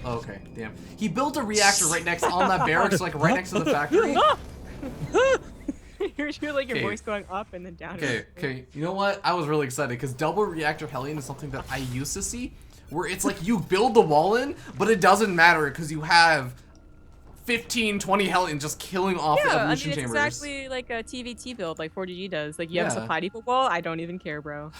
Okay, damn. He built a reactor right next on that barracks, like right next to the factory. You're like your voice going up and then down. Okay. You know what? I was really excited because double reactor Hellion is something that I used to see, where it's like you build the wall in, but it doesn't matter because you have 15, 20 Hellions just killing off the evolution it's chambers. exactly like a TVT build, like 4GG does. Like you have a supply depot wall. I don't even care, bro.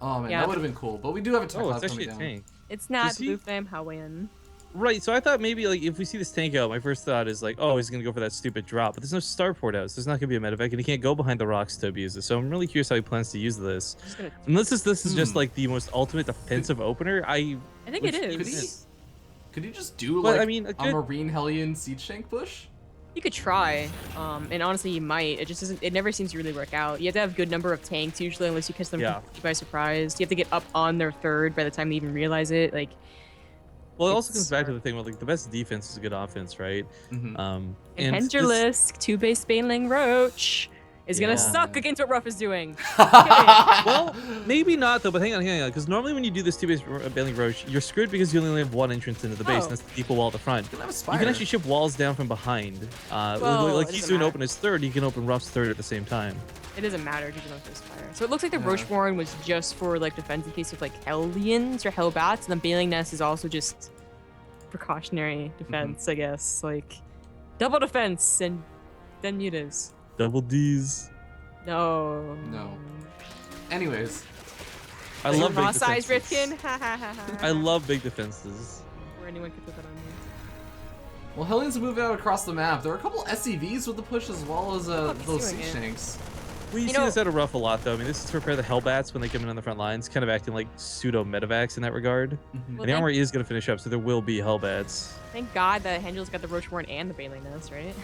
Oh man, that would have been cool. But we do have a tank. Oh, it's actually a tank. It's not Blue Flame Hellion. Right, so I thought maybe like if we see this tank out, my first thought is like, oh, he's gonna go for that stupid drop. But there's no starport out, so there's not gonna be a medevac, and he can't go behind the rocks to abuse it. So I'm really curious how he plans to use this. Unless this is just like the most ultimate defensive opener. I think it is. Could he just do like a Marine Hellion siege tank push? You could try, and honestly, you might. It just doesn't. It never seems to really work out. You have to have a good number of tanks usually, unless you catch them by surprise. You have to get up on their third by the time they even realize it. Like, well, it also comes back to the thing where like the best defense is a good offense, right? And Hendralisk, 2-base Baneling Roach is gonna suck against what Ruff is doing. Well, maybe not though. But hang on, because normally when you do this 2-base Baneling Roach, you're screwed because you only have one entrance into the base, and that's the depot wall at the front. You can actually ship walls down from behind. Like he's doing open his third, you can open Ruff's third at the same time. It doesn't matter because you don't have fire. So it looks like the Roachborn was just for like defense in case of like Hellions or Hellbats, and the Baneling Nest is also just precautionary defense, I guess. Like double defense, and then it is. Double D's. No. Anyways. I love big size defenses. I love big defenses. Or anyone could put that on me. Well, Hellions have moved out across the map. There are a couple SCVs with the push as well as those siege tanks. We see this out of Ruff a lot, though. I mean, this is to prepare the Hellbats when they come in on the front lines, kind of acting like pseudo medevacs in that regard. And the armor is going to finish up, so there will be Hellbats. Thank God that Hendel's got the Roachborn and the Baneling Nest, right?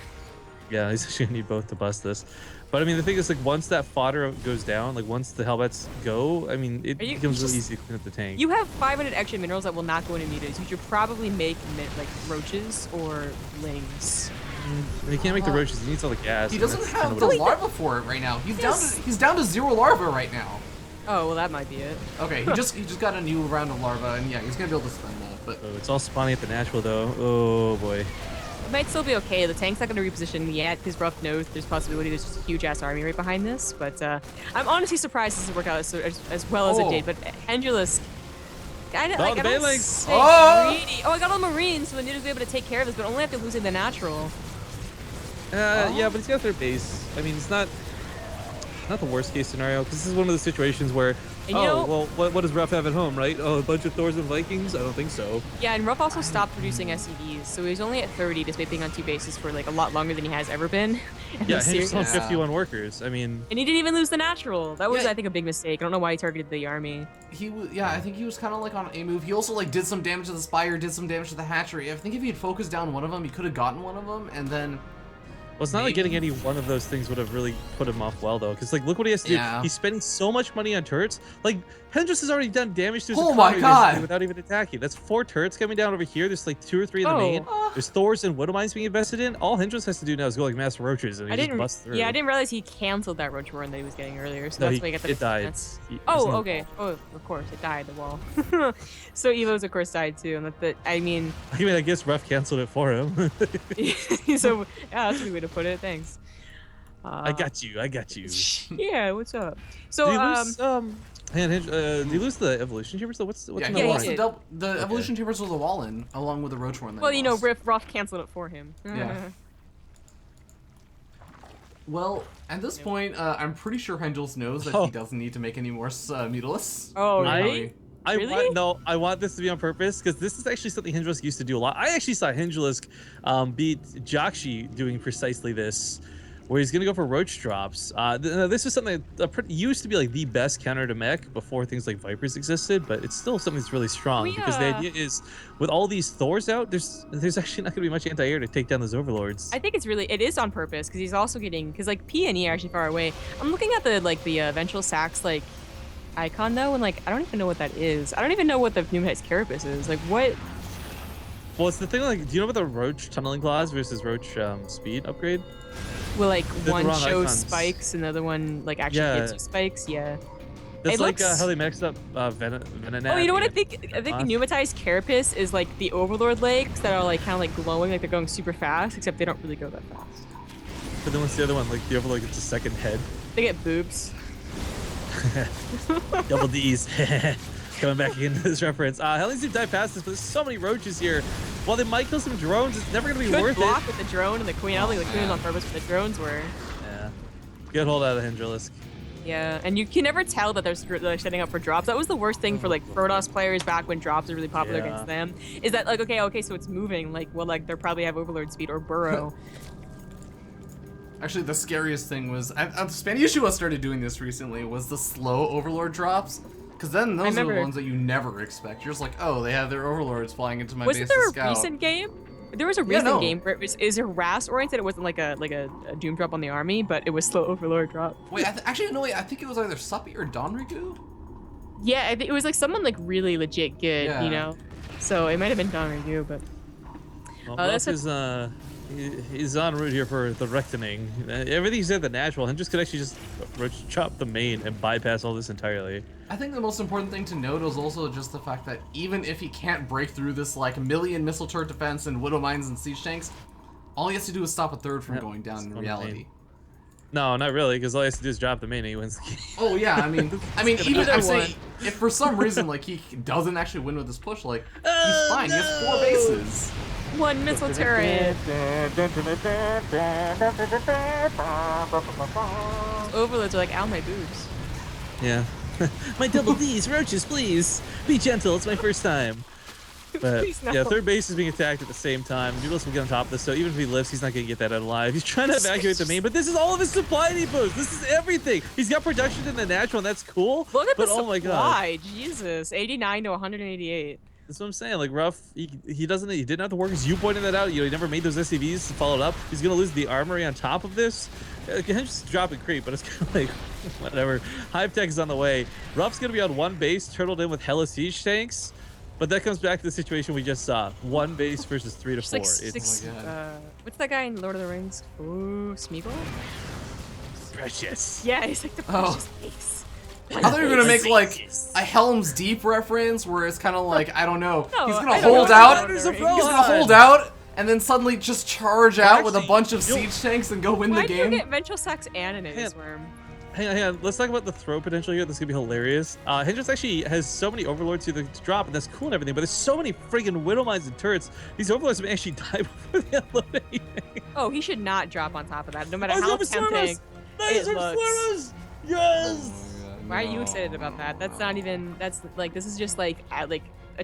Yeah, he's actually gonna need both to bust this. But I mean, the thing is, like, once that fodder goes down, like, once the Hellbats go, I mean, it becomes really easy to clean up the tank. You have 500 extra minerals that will not go into mutas. You should probably make, like, roaches or lings. He can't make the roaches. He needs all the gas. He doesn't have the larva for it right now. He's down to 0 larva right now. Oh, well, that might be it. Okay, he just got a new round of larva, and yeah, he's gonna be able to spend that. But it's all spawning at the natural, though. Oh boy. It might still be okay. The tank's not going to reposition yet because Ruff knows there's possibility there's just a huge-ass army right behind this. But I'm honestly surprised this has worked out as well as it did. But Hendralisk, I don't say greedy. Oh, I got all Marines, so the Nidus will be able to take care of this, but only after losing the natural. Yeah, but he's got their base. I mean, it's not the worst case scenario, because this is one of those situations where, well, what does Ruff have at home, right? Oh, a bunch of Thors and Vikings? I don't think so. Yeah, and Ruff also stopped producing SCVs, so he's only at 30 despite being on 2 bases for like a lot longer than he has ever been. Yeah, he's on 51 workers. I mean, and he didn't even lose the natural. That was, I think, a big mistake. I don't know why he targeted the army. He was, I think he was kind of like on a move. He also like did some damage to the Spire, did some damage to the hatchery. I think if he had focused down one of them, he could have gotten one of them, and then. Well, it's not like getting any one of those things would have really put him off well, though. Because, like, look what he has to do. He's spending so much money on turrets. Like, Hendrix has already done damage to his economy without even attacking. That's 4 turrets coming down over here. There's, like, 2 or 3 in the main. There's Thors and Widow Mines being invested in. All Hendrix has to do now is go, like, mass roaches and just bust through. Yeah, I didn't realize he canceled that roach run that he was getting earlier. So that's why he got the it died. Okay. Oh, of course. It died, the wall. So Evo's, of course, died, too. And I mean, I guess Ruff canceled it for him. So, yeah, that's a good way to put it. Thanks. I got you. Yeah, what's up? So, Do you lose the evolution chambers though? What's Yeah, in he the lost warning? the evolution chambers with a wall in, along with the roach horn. Well, you know, Ruff canceled it for him. Yeah. Well, at this point, I'm pretty sure Hendralisk knows that he doesn't need to make any more Mutalisks. Oh, really? I want this to be on purpose because this is actually something Hendralisk used to do a lot. I actually saw Hendralisk beat Jakshi doing precisely this, where he's gonna go for roach drops. This is something that used to be like the best counter to mech before things like Vipers existed, but it's still something that's really strong because the idea is with all these Thors out, there's actually not gonna be much anti-air to take down those overlords. I think it is on purpose because he's also getting like P and E are actually far away. I'm looking at the ventral sacs icon though, and I don't even know what that is. I don't even know what the pneumatized carapace is. Like what? Well, it's the thing. Like, do you know about the roach tunneling claws versus roach speed upgrade? Well, They're one shows icons. spikes, and the other one actually gives you spikes. Yeah. That's like how they mixed up Venonat. Oh, you know what I think? I think the pneumatized carapace is like the overlord legs that are kind of glowing, like they're going super fast, except they don't really go that fast. But then what's the other one? Like the overlord gets a second head. They get boobs. Double D's. Coming back into this reference. Hellings do dive past this, but there's so many roaches here. While they might kill some drones, it's never going to be worth block it. With the drone and the queen. I don't think the queen was on purpose, but the drones were. Yeah. Good hold out of Hendralisk. Yeah, and you can never tell that they're setting up for drops. That was the worst thing for Protoss players back when drops are really popular against them. Is that okay, so it's moving. They probably have overlord speed or burrow. Actually, the scariest thing was Spanish started doing this recently. Was the slow overlord drops? Because then those are the ones that you never expect. You're just like, oh, they have their overlords flying into my base to scout. Wasn't there a recent game? There was a recent game where it was harass oriented. It wasn't like a doom drop on the army, but it was slow overlord drop. Wait, actually no, wait. I think it was either Suppi or Donrigu. Yeah, it was someone really legit good, you know. So it might have been Donrigu, but. Well, that's he's en route here for the reckoning. Everything's at the natural, and just could actually just chop the main and bypass all this entirely. I think the most important thing to note is also just the fact that even if he can't break through this million missile turret defense and widow mines and siege tanks, all he has to do is stop a third from going down in reality. No, not really, because all he has to do is drop the main and he wins the game. Oh yeah, I mean, even I'm saying if for some reason he doesn't actually win with this push, he's fine. He has 4 bases. One missile turret. Overlords are ow, my boobs. Yeah. My double D's, roaches, please. Be gentle, it's my first time. But yeah, third base is being attacked at the same time. Noodles will get on top of this, so even if he lives, he's not going to get that out alive. He's trying to evacuate the main, but this is all of his supply depots. This is everything. He's got production in the natural, and that's cool. Look at the supply. Oh my god. Jesus. 89 to 188. That's what I'm saying. Ruff, he didn't have to work. As you pointed that out, he never made those SCVs to follow it up. He's going to lose the armory on top of this. Can just drop and creep, but it's kind of whatever. Hive Tech is on the way. Ruff's going to be on one base, turtled in with hella siege tanks. But that comes back to the situation we just saw. One base versus 3 to 4. What's that guy in Lord of the Rings? Ooh, Smeagol? Precious. Yeah, he's the precious ace. I thought you were gonna make a Helm's Deep reference where it's kind of I don't know. He's gonna hold out. He's gonna hold out and then suddenly just charge out with a bunch of siege tanks and go win the game. Why do you get Ventral Sax and an Ace Worm? Hang on. Let's talk about the throw potential here. This is gonna be hilarious. Hendralisk actually has so many overlords here to drop, and that's cool and everything. But there's so many friggin' widow mines and turrets. These overlords may actually die before they unload anything. Oh, he should not drop on top of that, no matter how tempting it looks. Yes. Why are you excited about that? That's not even. That's this is just a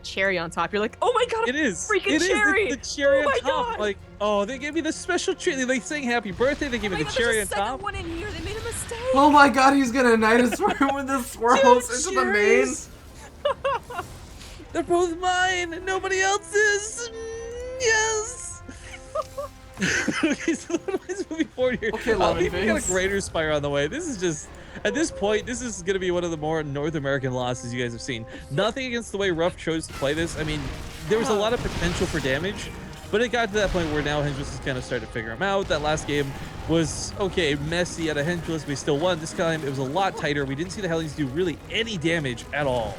cherry on top. You're oh my god, it is freaking cherry! It's the cherry on top. God. Oh, they gave me the special treat. They sang happy birthday. They gave me the cherry on top. One in here. They made a mistake. Oh my god, he's gonna knight us with the swirls into the main. They're both mine. Nobody else's. Yes. Okay, so let's move forward here. Okay, we've got a greater spire on the way. This is just. At this point, this is going to be one of the more North American losses you guys have seen. Nothing against the way Ruff chose to play this. I mean, there was a lot of potential for damage, but it got to that point where now Hendralisk is kind of starting to figure him out. That last game was, okay, messy out of Hendralisk. We still won. This time, it was a lot tighter. We didn't see the Hellions do really any damage at all.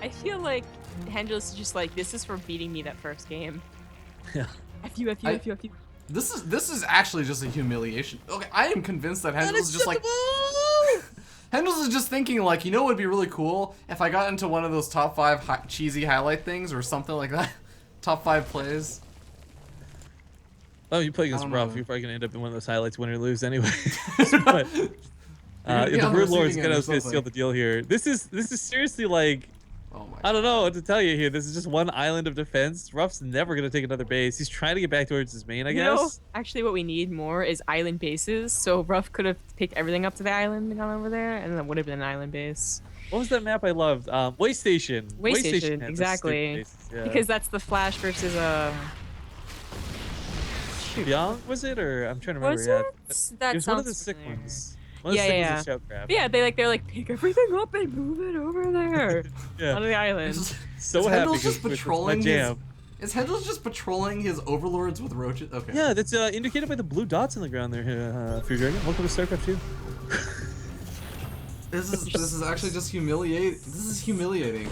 I feel like Hendralisk is just this is for beating me that first game. Yeah. F you. This is actually just a humiliation. Okay, I am convinced that Hendralisk is just Hendrils is just thinking, like, you know what would be really cool? If I got into one of those top 5 cheesy highlight things or something like that. Top 5 plays. Oh, you play against Ruff, you're probably going to end up in one of those highlights, win or lose anyway. But, the Brood Lord's going to seal the deal here. This is seriously like... Oh my I don't know what to tell you here. This is just one island of defense. Ruff's never going to take another base. He's trying to get back towards his main, I guess. No, actually what we need more is island bases. So Ruff could have picked everything up to the island and gone over there, and that would have been an island base. What was that map I loved? Way Station. Way Station, exactly. Yeah. Because that's the Flash versus Young, was it? Or I'm trying to remember. Was it? That it was sounds one of the sick familiar. ones. Yeah. Yeah, they're like pick everything up and move it over there. Yeah. On the island. So happy just patrolling my jam. Is Hendralisk just patrolling his overlords with roaches? Okay. Yeah, that's indicated by the blue dots on the ground there, Fear Dragon. Welcome to StarCraft2. This is actually just humiliating. This is humiliating.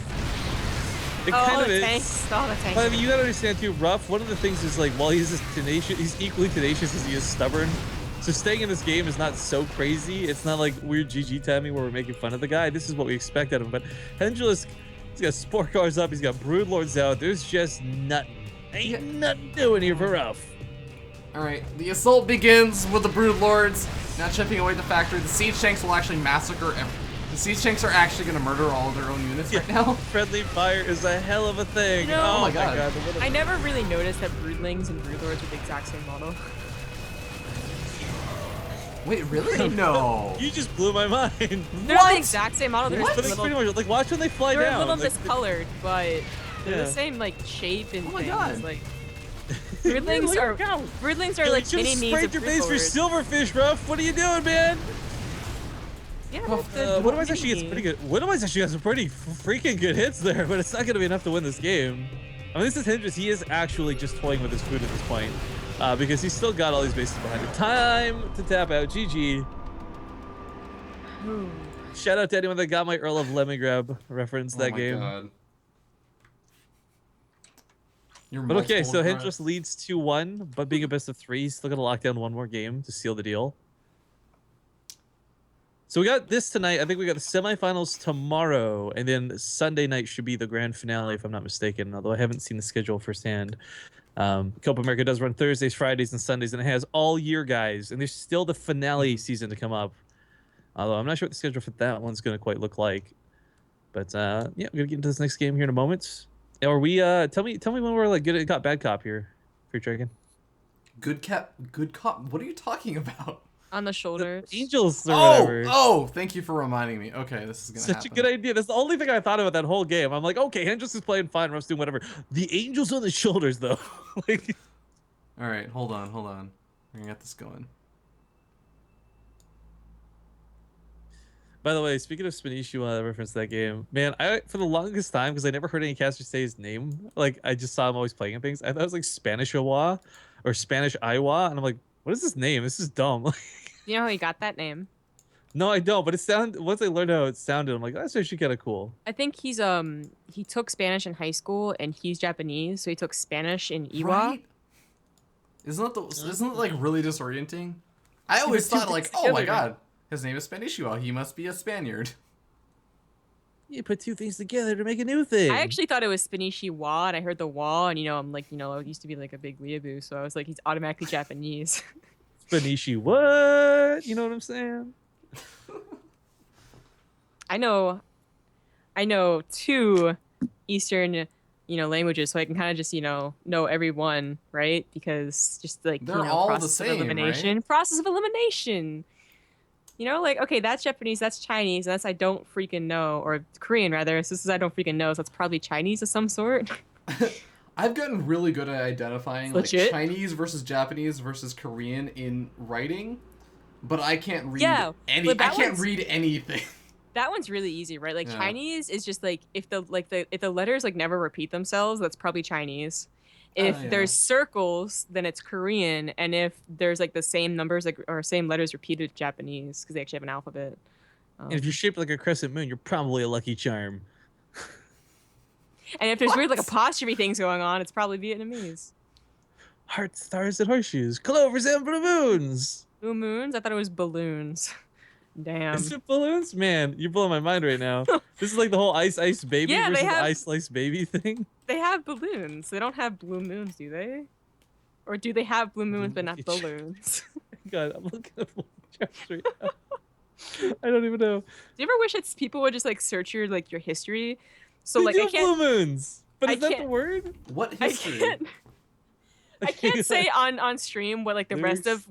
It kind of is. Tanks. Oh, the tanks. But I mean, you gotta understand too, Ruff. One of the things is like, while he's tenacious, he's equally tenacious as he is stubborn. So staying in this game is not so crazy. It's not like weird GG timing where we're making fun of the guy. This is what we expect out of him. But Hendralisk, he's got Sport Cars up. He's got Brood Lords out. There's just nothing. Ain't nothing doing here for Ruff. All right, the assault begins with the Brood Lords now chipping away at the factory. The siege tanks will actually massacre. The siege tanks are actually going to murder all of their own units right now. Friendly fire is a hell of a thing. You know, oh my god. I never really noticed that Broodlings and Brood Lords are the exact same model. Wait, really? No. You just blew my mind. They're not the exact same model. They're But it's pretty much like watch when they fly they're down. a little like, discolored, but they're the same like shape and oh my things. god. Like Broodlings are like mini me's of your base for Brood Lords. Silverfish, Ruff. What are you doing, man? Yeah, Widowmice actually gets pretty good. Widowmice actually has some pretty freaking good hits there, but it's not going to be enough to win this game. I mean, this is Hendrix. He is actually just toying with his food at this point, because he's still got all these bases behind him. Time to tap out. GG. Shout out to anyone that got my Earl of Lemongrab reference that game. God. But okay, so Hendrix leads 2-1, but being a best of 3, he's still going to lock down one more game to seal the deal. So we got this tonight. I think we got the semifinals tomorrow, and then Sunday night should be the grand finale, if I'm not mistaken, although I haven't seen the schedule firsthand. Copa America does run Thursdays, Fridays, and Sundays, and it has all year guys, and there's still the finale season to come up. Although I'm not sure what the schedule for that one's going to quite look like. But yeah, we're going to get into this next game here in a moment. Are we, tell me when we're like good at got bad cop here, Free Dragon. Good cop. What are you talking about? On the shoulders. The Angels or whatever. Oh, thank you for reminding me. Okay, this is gonna happen. Such a good idea. That's the only thing I thought about that whole game. I'm like, okay, Hendrix is playing fine, Ruff's doing whatever. The Angels on the shoulders, though. Like, all right, hold on. We're gonna get this going. by the way, speaking of Spanish, you want to reference that game, man. I for the longest time, because I never heard any casters say his name. Like I just saw him always playing in things. I thought it was like Spanish Awa or Spanish Iowa, and I'm like, what is this name? This is dumb. You know how he got that name? No, I don't. But it sounded once I learned how it sounded, I'm like, that's actually kind of cool. I think he's he took Spanish in high school and he's Japanese, so he took Spanish in Iwa. Right? Isn't it like really disorienting? I always thought like, oh my god, his name is Spanishiwa. He must be a Spaniard. You put two things together to make a new thing. I actually thought it was Spanishi Wa, and I heard the Wa, and I'm like, I used to be like a big weeaboo, so I was like, he's automatically Japanese. Spanishi what? You know what I'm saying? I know two Eastern, languages, so I can kind of just, know every one, right? Because just like, they're all process the same, of elimination, right? Process of elimination. Like, okay, that's Japanese, that's Chinese, and that's I don't freaking know, or Korean rather. So this is I don't freaking know, so it's probably Chinese of some sort. I've gotten really good at identifying like Legit? Chinese versus Japanese versus Korean in writing, but I can't read I can't read anything. That one's really easy, right? Like Yeah. Chinese is just like if the letters like never repeat themselves, that's probably Chinese. If yeah. there's circles, then it's Korean, and if there's like the same numbers or same letters repeated, Japanese, because they actually have an alphabet. And if you're shaped like a crescent moon, you're probably a lucky charm. And if there's weird like apostrophe things going on, it's probably Vietnamese. Hearts, stars, and horseshoes, clovers, and blue moons. Blue moons? I thought it was balloons. Damn. Is it balloons? Man, you're blowing my mind right now. This is like the whole ice baby Yeah, versus ice slice baby thing. They have balloons. They don't have blue moons, do they? Or do they have blue moons but not Lucky balloons? God, I'm looking at the charts right now. I don't even know. Do you ever wish people would just like search your your history? So They like do I have can't. blue moons. But I is that the can't- word? What history? I can't say on stream what like the rest of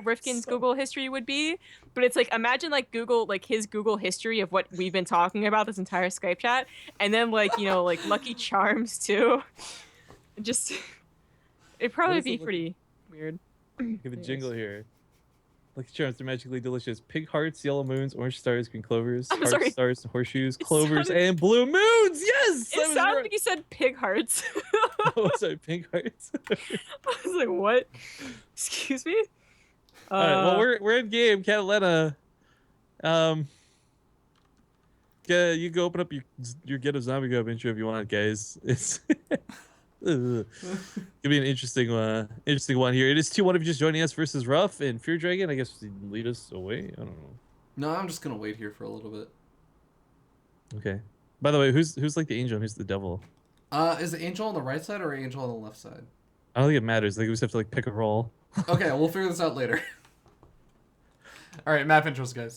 Rifkin's Google history would be, but it's like imagine like Google like his Google history of what we've been talking about this entire Skype chat, and then like like Lucky Charms too. Just it'd probably be pretty weird. Give a jingle here. Lucky Charms are magically delicious. Pig hearts, yellow moons, orange stars, green clovers, I'm hearts, sorry. stars, horseshoes, clovers, and blue moons. Yes, It sounded like you said pig hearts. Oh, sorry, pink hearts. I was like, what? Excuse me? All right, well, we're in game, Catalina. Yeah, you go open up your Get a Zombie Go intro if you want, guys. It's gonna be an interesting one here. It is 2-1 if you're just joining us versus Ruff and Fear Dragon. I guess lead us away. I don't know. No, I'm just gonna wait here for a little bit. Okay. By the way, who's like the angel and who's the devil? Is the angel on the right side or angel on the left side? I don't think it matters. Like we just have to like pick a role. Okay, we'll figure this out later. All right, map intros, guys.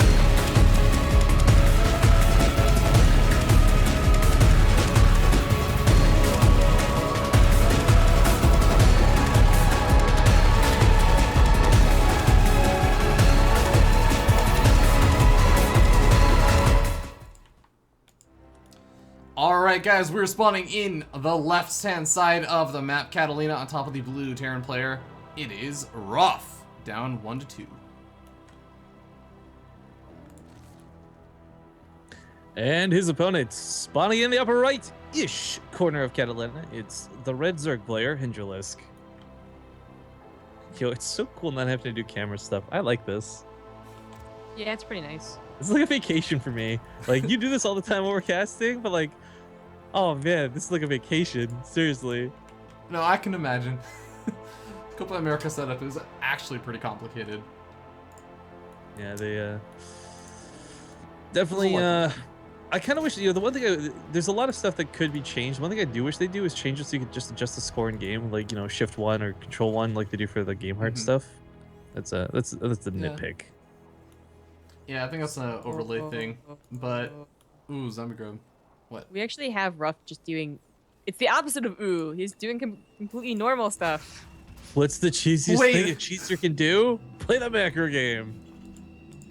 Alright guys, we're spawning in the left-hand side of the map. Catalina on top of the blue Terran player. It is Ruff, down 1-2. And his opponent, spawning in the upper right-ish corner of Catalina, it's the red Zerg player, Hendralisk. Yo, it's so cool not having to do camera stuff. I like this. Yeah, it's pretty nice. It's like a vacation for me. Like, you do this all the time when we're casting, but like, oh man, this is like a vacation. Seriously. No, I can imagine. Copa America setup is actually pretty complicated. Yeah, they definitely I kind of wish, the one thing there's a lot of stuff that could be changed. One thing I do wish they do is change it so you could just adjust the score in game, like, shift 1 or control 1 like they do for the game heart stuff. That's the nitpick. Yeah, I think that's an overlay thing. But ooh, zombie grub. What? We actually have Ruff just doing. It's the opposite of ooh. He's doing completely normal stuff. What's the cheesiest thing a cheeser can do? Play the macro game.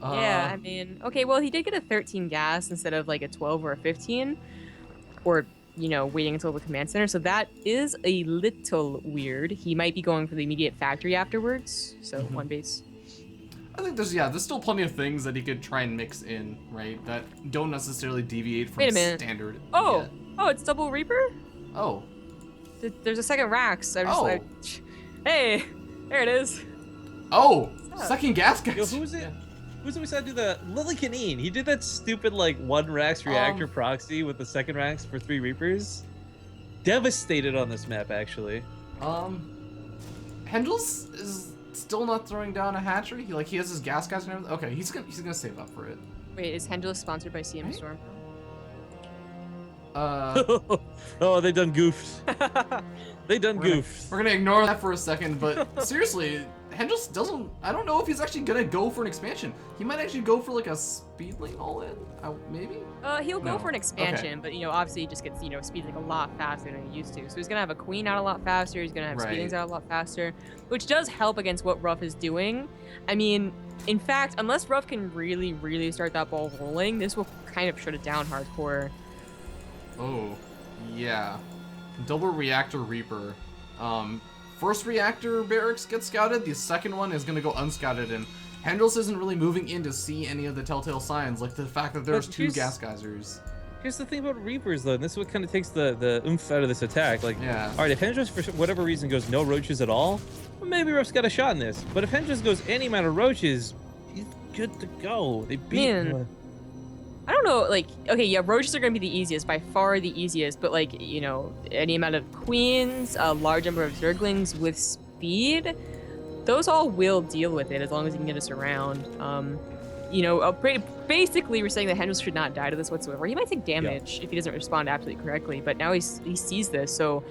Yeah, I mean, okay, well, he did get a 13 gas instead of like a 12 or a 15, or waiting until the command center. So that is a little weird. He might be going for the immediate factory afterwards. So 1 base. I think there's still plenty of things that he could try and mix in, right? That don't necessarily deviate from standard. Oh, yet. oh, it's double Reaper? Oh. There's a second Rax. Hey, there it is. Oh, second gas guys. Yo, who's it? Who's it we saw do the Lily Canine? He did that stupid like 1 Rax reactor proxy with the second Rax for 3 Reapers. Devastated on this map, actually. Hendrils is still not throwing down a hatchery. He has his gas guys and everything. Okay, he's gonna save up for it. Wait, is Hendralisk sponsored by CM Storm? Oh, they done goofed. They done goofed. We're gonna ignore that for a second, but seriously, Hendrils doesn't. I don't know if he's actually gonna go for an expansion. He might actually go for like a speed lane all in. Maybe. He'll go for an expansion, but obviously he just gets speed like a lot faster than he used to. So he's gonna have a queen out a lot faster. He's gonna have speed lanes out a lot faster, which does help against what Ruff is doing. I mean, in fact, unless Ruff can really, really start that ball rolling, this will kind of shut it down hardcore. Oh, yeah. Double reactor Reaper. First reactor barracks gets scouted. The second one is gonna go unscouted, and Hendrils isn't really moving in to see any of the telltale signs, like the fact that there's 2 gas geysers. Here's the thing about Reapers, though, and this is what kind of takes the oomph out of this attack. Like, all right, if Hendrils for whatever reason goes no roaches at all, well, maybe Ruff's got a shot in this. But if Hendrils goes any amount of roaches, he's good to go. They beat him. I don't know, okay, yeah, roaches are going to be the easiest, by far the easiest, but, any amount of queens, a large number of zerglings with speed, those all will deal with it as long as you can get us around. you know, basically we're saying that Hendralisk should not die to this whatsoever. He might take damage if he doesn't respond absolutely correctly, but now he sees this, so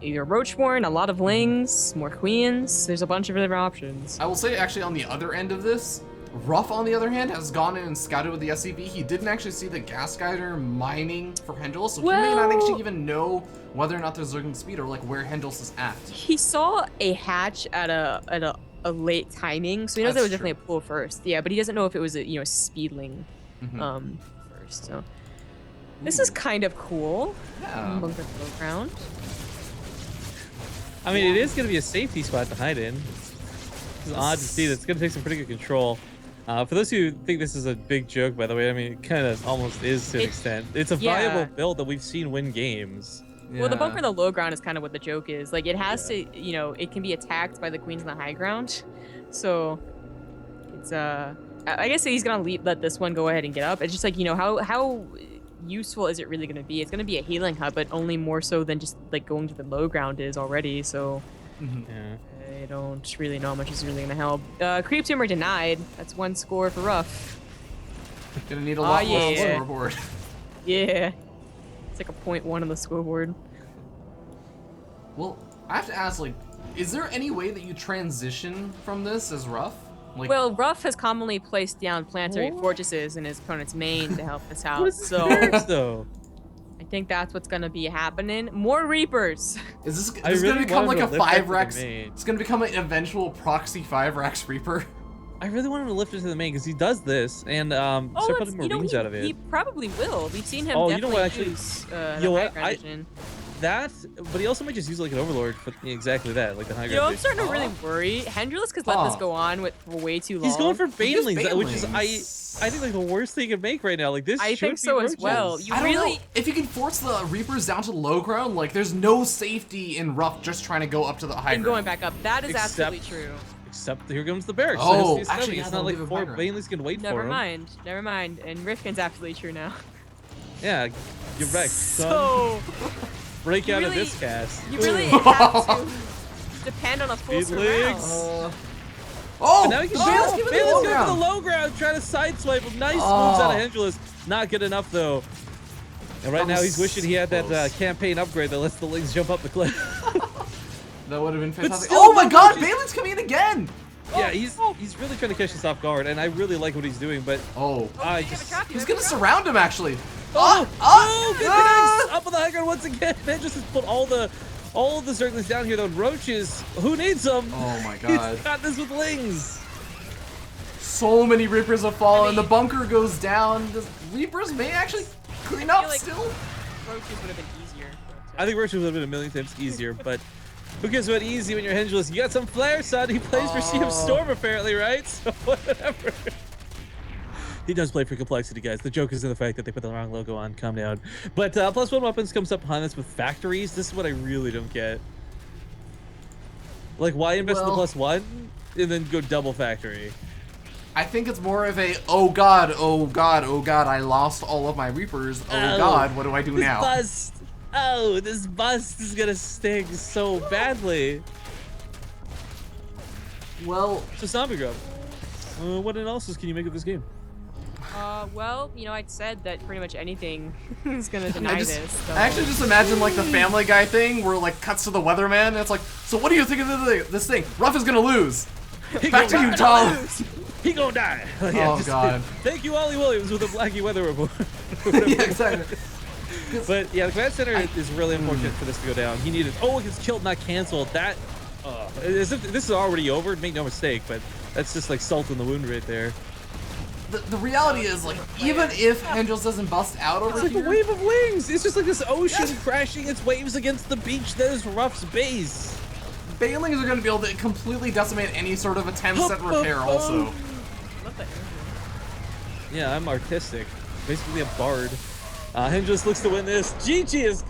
either Roachborn, a lot of Lings, more Queens, there's a bunch of different options. I will say, actually, on the other end of this, Ruff, on the other hand, has gone in and scouted with the SCV. He didn't actually see the gas guider mining for Hendralisk, so he may not actually even know whether or not there's lurking speed or like where Hendralisk is at. He saw a hatch at a late timing, so he knows it was definitely a pull first. Yeah, but he doesn't know if it was a speedling first. So this is kind of cool. Yeah. Bunker low ground. I mean, it is going to be a safety spot to hide in. It's odd to see. That's going to take some pretty good control. For those who think this is a big joke, by the way, I mean, it kind of almost is to an extent. It's a viable build that we've seen win games. Yeah. Well, the bunker in the low ground is kind of what the joke is. Like, it has to, it can be attacked by the queens in the high ground. So, it's, I guess he's going to let this one go ahead and get up. It's just like, how useful is it really going to be? It's going to be a healing hub, but only more so than just, like, going to the low ground is already, so... Yeah. I don't really know how much is really going to help. Creep tumor denied. That's 1 score for Ruff. Gonna need a lot more on the scoreboard. Yeah. It's like a 0.1 on the scoreboard. Well, I have to ask, like, is there any way that you transition from this as Ruff? Like, well, Ruff has commonly placed down planetary fortresses in his opponent's main to help this out. So I think that's what's gonna be happening. More Reapers. Is this gonna become like a 5-Rex? It's gonna become an eventual proxy 5-Rex Reaper. I really want him to lift it to the main because he does this and start putting more wings out of it. He probably will. We've seen him use the high ground vision. But he also might just use like an overlord for exactly that, like the high ground. I'm starting to really worry. Hendralisk has let this go on for way too long. He's going for banelings, which is I think like the worst thing he could make right now. Like this. I think so as well. I don't know if you can force the Reapers down to the low ground. Like there's no safety in Ruff just trying to go up to the high ground. And going back up. That is absolutely true. Except here comes the barracks. Oh, so actually, it's not like 4 banelings can wait for him. Never mind. And Rifkin's absolutely true now. Yeah, you're right. So. Break out of this cast. You really have to depend on a full surround. Oh! Now he can Bailey's going for the low ground, trying to sideswipe him. Nice moves out of Hendralisk. Not good enough though. And right now he's wishing he had that campaign upgrade that lets the Lings jump up the cliff. That would have been fantastic. Oh my God! Bailey's coming in again. Yeah, he's really trying to catch us off guard, and I really like what he's doing. But he's gonna surround him actually. Good connects! Up on the high ground once again. Man just has put all the Zerglings down here though. Roaches, who needs them? Oh my God. He's got this with Lings. So many Reapers have fallen. The bunker goes down. The Reapers may actually clean up still. Roaches would have been easier. I think Roaches would have been a million times easier, but who cares about easy when you're Hendralisk? You got some flair, son. He plays for Sea of Storm apparently, right? So whatever. He does play for complexity, guys. The joke is in the fact that they put the wrong logo on. Calm down. But +1 weapons comes up behind us with factories. This is what I really don't get. Like, why invest in the +1 and then go double factory? I think it's more of a, oh God, I lost all of my Reapers. Oh God, what do I do now? Bust. Oh, this bust is gonna sting so badly. Well, so Zombie Grub, what analysis can you make of this game? Well, I'd said that pretty much anything is gonna deny this. So. I actually just imagine like the Family Guy thing where like cuts to the weatherman and it's like, so what do you think of this thing? Ruff is gonna lose. Back to you, Tom. He gonna die. God. Thank you, Ollie Williams, with a Blackie weather report. Yeah, exactly. But yeah, the command center is really important for this to go down. He needed. Oh, it gets killed, not canceled. That. As if this is already over. Make no mistake, but that's just like salt in the wound right there. The reality is, like, even if Hendralisk doesn't bust out over here... It's like a wave of Lings! It's just like this ocean crashing its waves against the beach that is Ruff's base. Banelings are going to be able to completely decimate any sort of attempts at repair also. Yeah, I'm artistic. Basically a bard. Hendralisk looks to win this. GG is